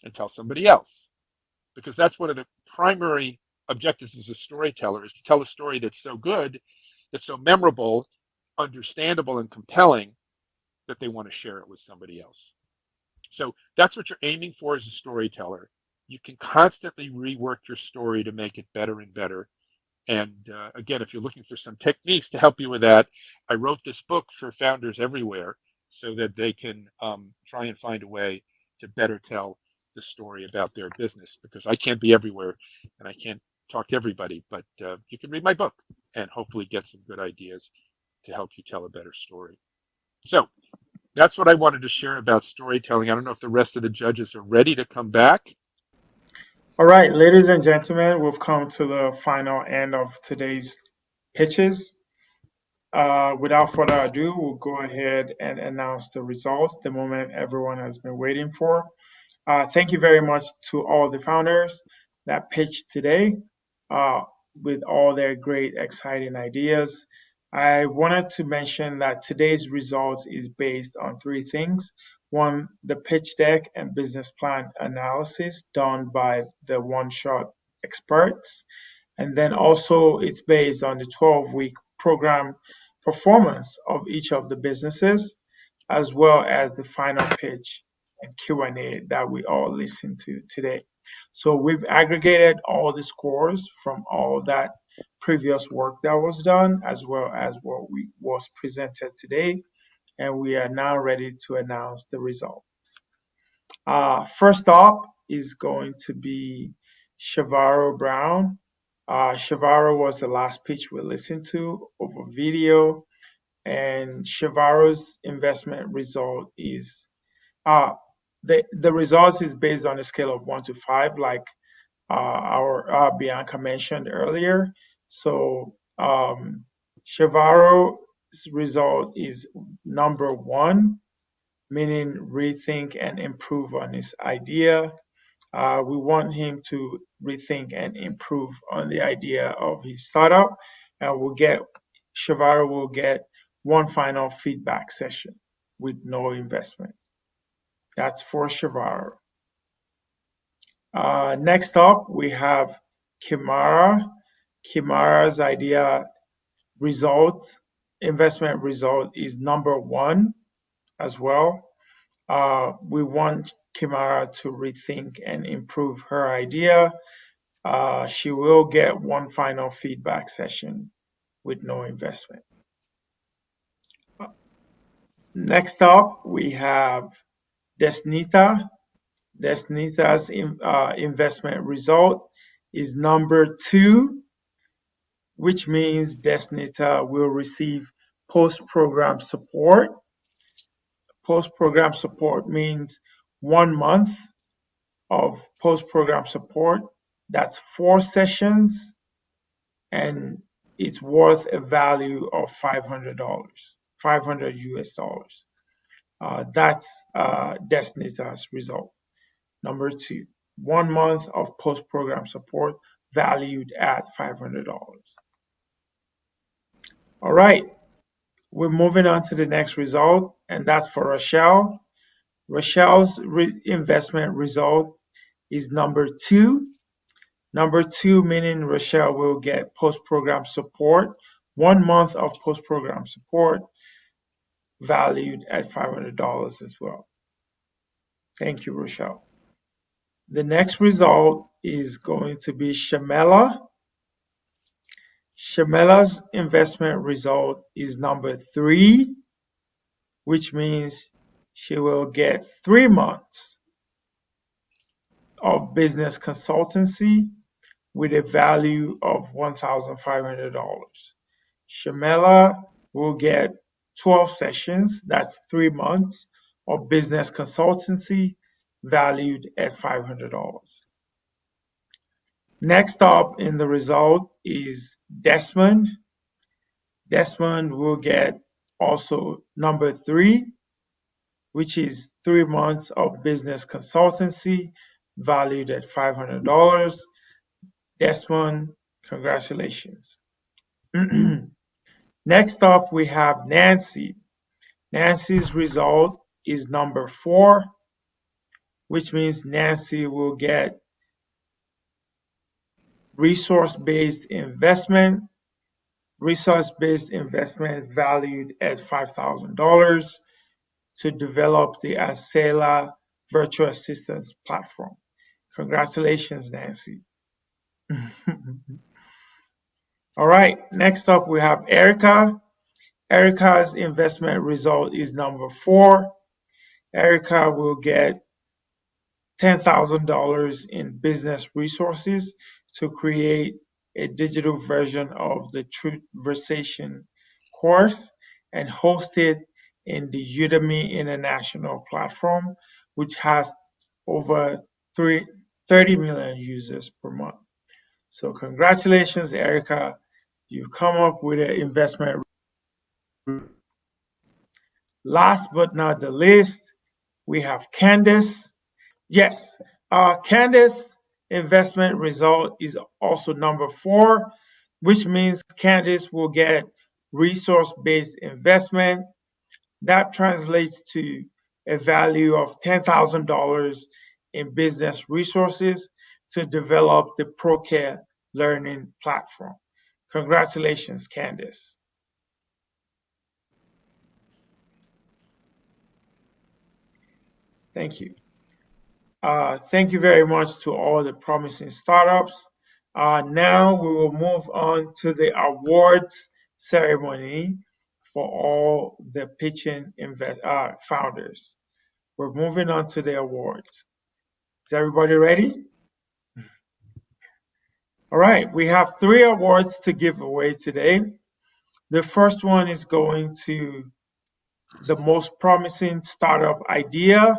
and tell somebody else. Because that's one of the primary objectives as a storyteller, is to tell a story that's so good, that's so memorable, understandable, and compelling that they want to share it with somebody else. So that's what you're aiming for as a storyteller. You can constantly rework your story to make it better and better. And again, if you're looking for some techniques to help you with that, I wrote this book for founders everywhere so that they can try and find a way to better tell the story about their business, because I can't be everywhere and I can't talk to everybody, but you can read my book and hopefully get some good ideas to help you tell a better story. So that's what I wanted to share about storytelling. I don't know if the rest of the judges are ready to come back. All right, ladies and gentlemen, we've come to the final end of today's pitches. Without further ado, we'll go ahead and announce the results, the moment everyone has been waiting for. Thank you very much to all the founders that pitched today with all their great, exciting ideas. I wanted to mention that today's results is based on three things. One, the pitch deck and business plan analysis done by the OneShot experts. And then also it's based on the 12-week program performance of each of the businesses, as well as the final pitch and Q&A that we all listened to today. So we've aggregated all the scores from all that previous work that was done, as well as what was presented today, and we are now ready to announce the results. First up is going to be Shavaro Brown. Shavaro was the last pitch we listened to over video, and Shavaro's investment result is the results is based on a scale of 1 to 5, like our Bianca mentioned earlier. So Shavaro's result is number 1, meaning rethink and improve on his idea. We want him to rethink and improve on the idea of his startup, and Shavaro will get one final feedback session with no investment. That's for Shavaro. Next up, we have Kimara. Kimara's idea investment result is number 1 as well. We want Kimara to rethink and improve her idea. She will get one final feedback session with no investment. Next up, we have Desnetha. Desnetha's investment result is number 2, which means Desnetha will receive post-program support. post-program support means 1 month of post-program support. That's 4 sessions, and it's worth a value of $500, 500 US dollars. That's Desnetha's result. Number 2, 1 month of post-program support valued at $500. All right, we're moving on to the next result, and that's for Rochelle. Rochelle's investment result is number 2. Number 2 meaning Rochelle will get post-program support, 1 month of post-program support valued at $500 as well. Thank you, Rochelle. The next result is going to be Shamela. Shamela's investment result is number 3, which means she will get 3 months of business consultancy with a value of $1,500. Shamela will get 12 sessions, that's 3 months of business consultancy valued at $500. Next up in the result is Desmond. Desmond will get also number 3, which is 3 months of business consultancy valued at $500. Desmond, congratulations. Next up, we have Nancy. Nancy's result is number 4, which means Nancy will get resource-based investment valued at $5,000 to develop the Anseila virtual assistance platform. Congratulations, Nancy. All right, next up we have Erica. Erica's investment result is number 4. Erica will get $10,000 in business resources to create a digital version of the Truthversation course and host it in the Udemy International platform, which has over 30 million users per month. So congratulations, Erica. You've come up with an investment. Last but not the least, we have Candace. Yes, Candace investment result is also number 4, which means Candace will get resource-based investment. That translates to a value of $10,000 in business resources to develop the Procare learning platform. Congratulations, Candace. Thank you. Thank you very much to all the promising startups. Now we will move on to the awards ceremony for all the pitching founders. We're moving on to the awards. Is everybody ready? All right, we have 3 awards to give away today. The first one is going to the most promising startup idea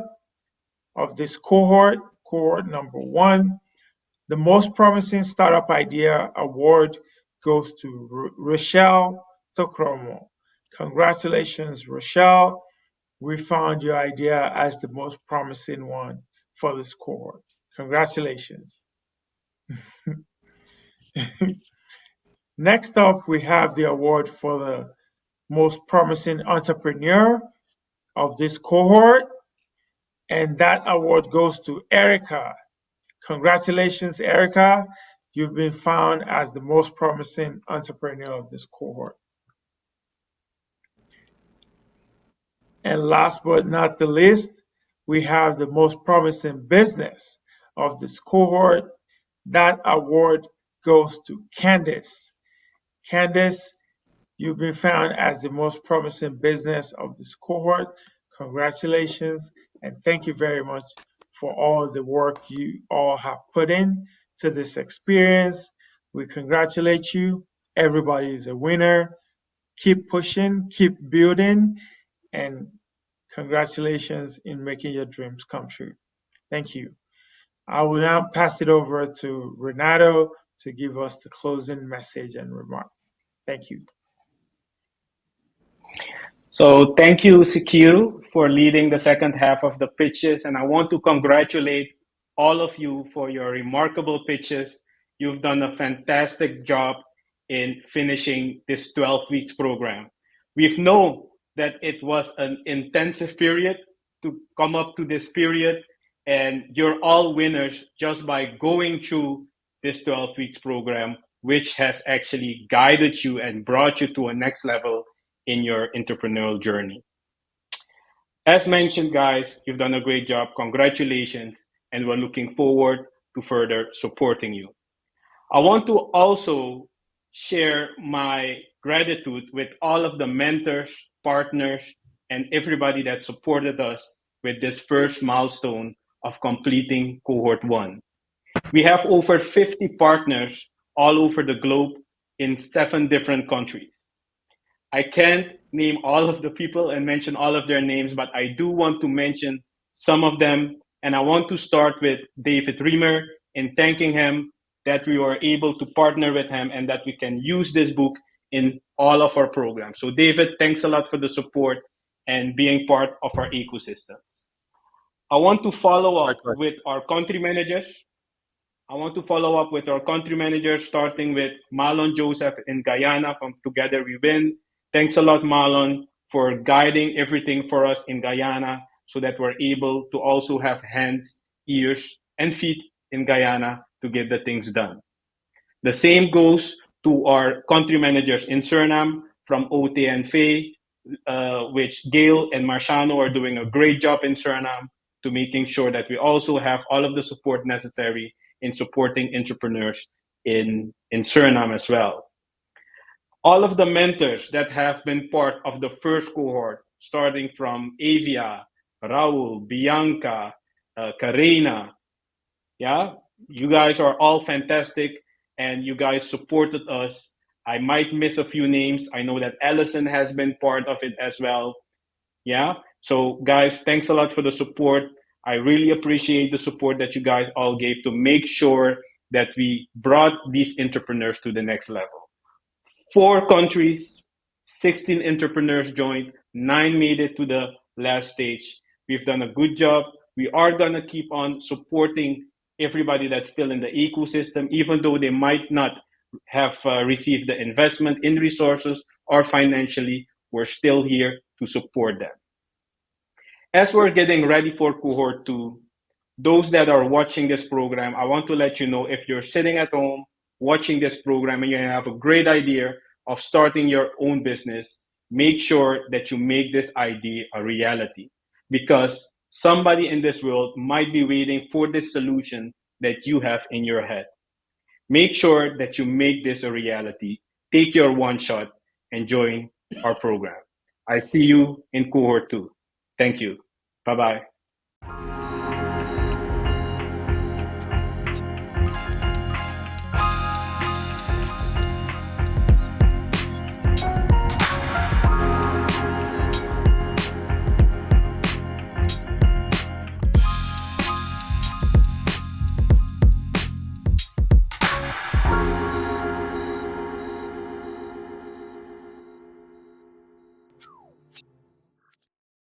of this cohort, cohort number 1. The most promising startup idea award goes to Rochelle Tokromo. Congratulations, Rochelle. We found your idea as the most promising one for this cohort. Congratulations. Next up, we have the award for the most promising entrepreneur of this cohort, and that award goes to Erica. Congratulations, Erica. You've been found as the most promising entrepreneur of this cohort. And last but not the least, we have the most promising business of this cohort. That award goes to Candace. Candace, you've been found as the most promising business of this cohort. Congratulations, and thank you very much for all the work you all have put in to this experience. We congratulate you. Everybody is a winner. Keep pushing, keep building, and Congratulations in making your dreams come true. Thank you. I will now pass it over to Renato to give us the closing message and remarks. Thank you. So thank you, Sikiru, for leading the second half of the pitches. And I want to congratulate all of you for your remarkable pitches. You've done a fantastic job in finishing this 12 weeks program. We've known that it was an intensive period to come up to this period, and you're all winners just by going through this 12 weeks program, which has actually guided you and brought you to a next level in your entrepreneurial journey. As mentioned, guys, you've done a great job. Congratulations. And we're looking forward to further supporting you. I want to also share my gratitude with all of the mentors, partners, and everybody that supported us with this first milestone of completing Cohort 1. We have over 50 partners all over the globe in 7 different countries. I can't name all of the people and mention all of their names, but I do want to mention some of them. And I want to start with David Riemer in thanking him that we were able to partner with him and that we can use this book in all of our programs. So David, thanks a lot for the support and being part of our ecosystem. I want to follow up with our country managers. Starting with Marlon Joseph in Guyana from Together We Win. Thanks a lot, Marlon, for guiding everything for us in Guyana so that we're able to also have hands, ears, and feet in Guyana to get the things done. The same goes to our country managers in Suriname from OT and FE, which Gail and Marciano are doing a great job in Suriname to making sure that we also have all of the support necessary in supporting entrepreneurs in Suriname as well. All of the mentors that have been part of the first cohort, starting from Avia, Raul, Bianca, Karina, yeah, you guys are all fantastic and you guys supported us. I might miss a few names. I know that Allison has been part of it as well. Yeah, so guys, thanks a lot for the support. I really appreciate the support that you guys all gave to make sure that we brought these entrepreneurs to the next level. 4 countries, 16 entrepreneurs joined, 9 made it to the last stage. We've done a good job. We are going to keep on supporting everybody that's still in the ecosystem, even though they might not have received the investment in resources or financially, we're still here to support them. As we're getting ready for Cohort 2, those that are watching this program, I want to let you know if you're sitting at home watching this program and you have a great idea of starting your own business, make sure that you make this idea a reality, because somebody in this world might be waiting for this solution that you have in your head. Make sure that you make this a reality. Take your one shot and join our program. I see you in Cohort 2. Thank you. Bye-bye.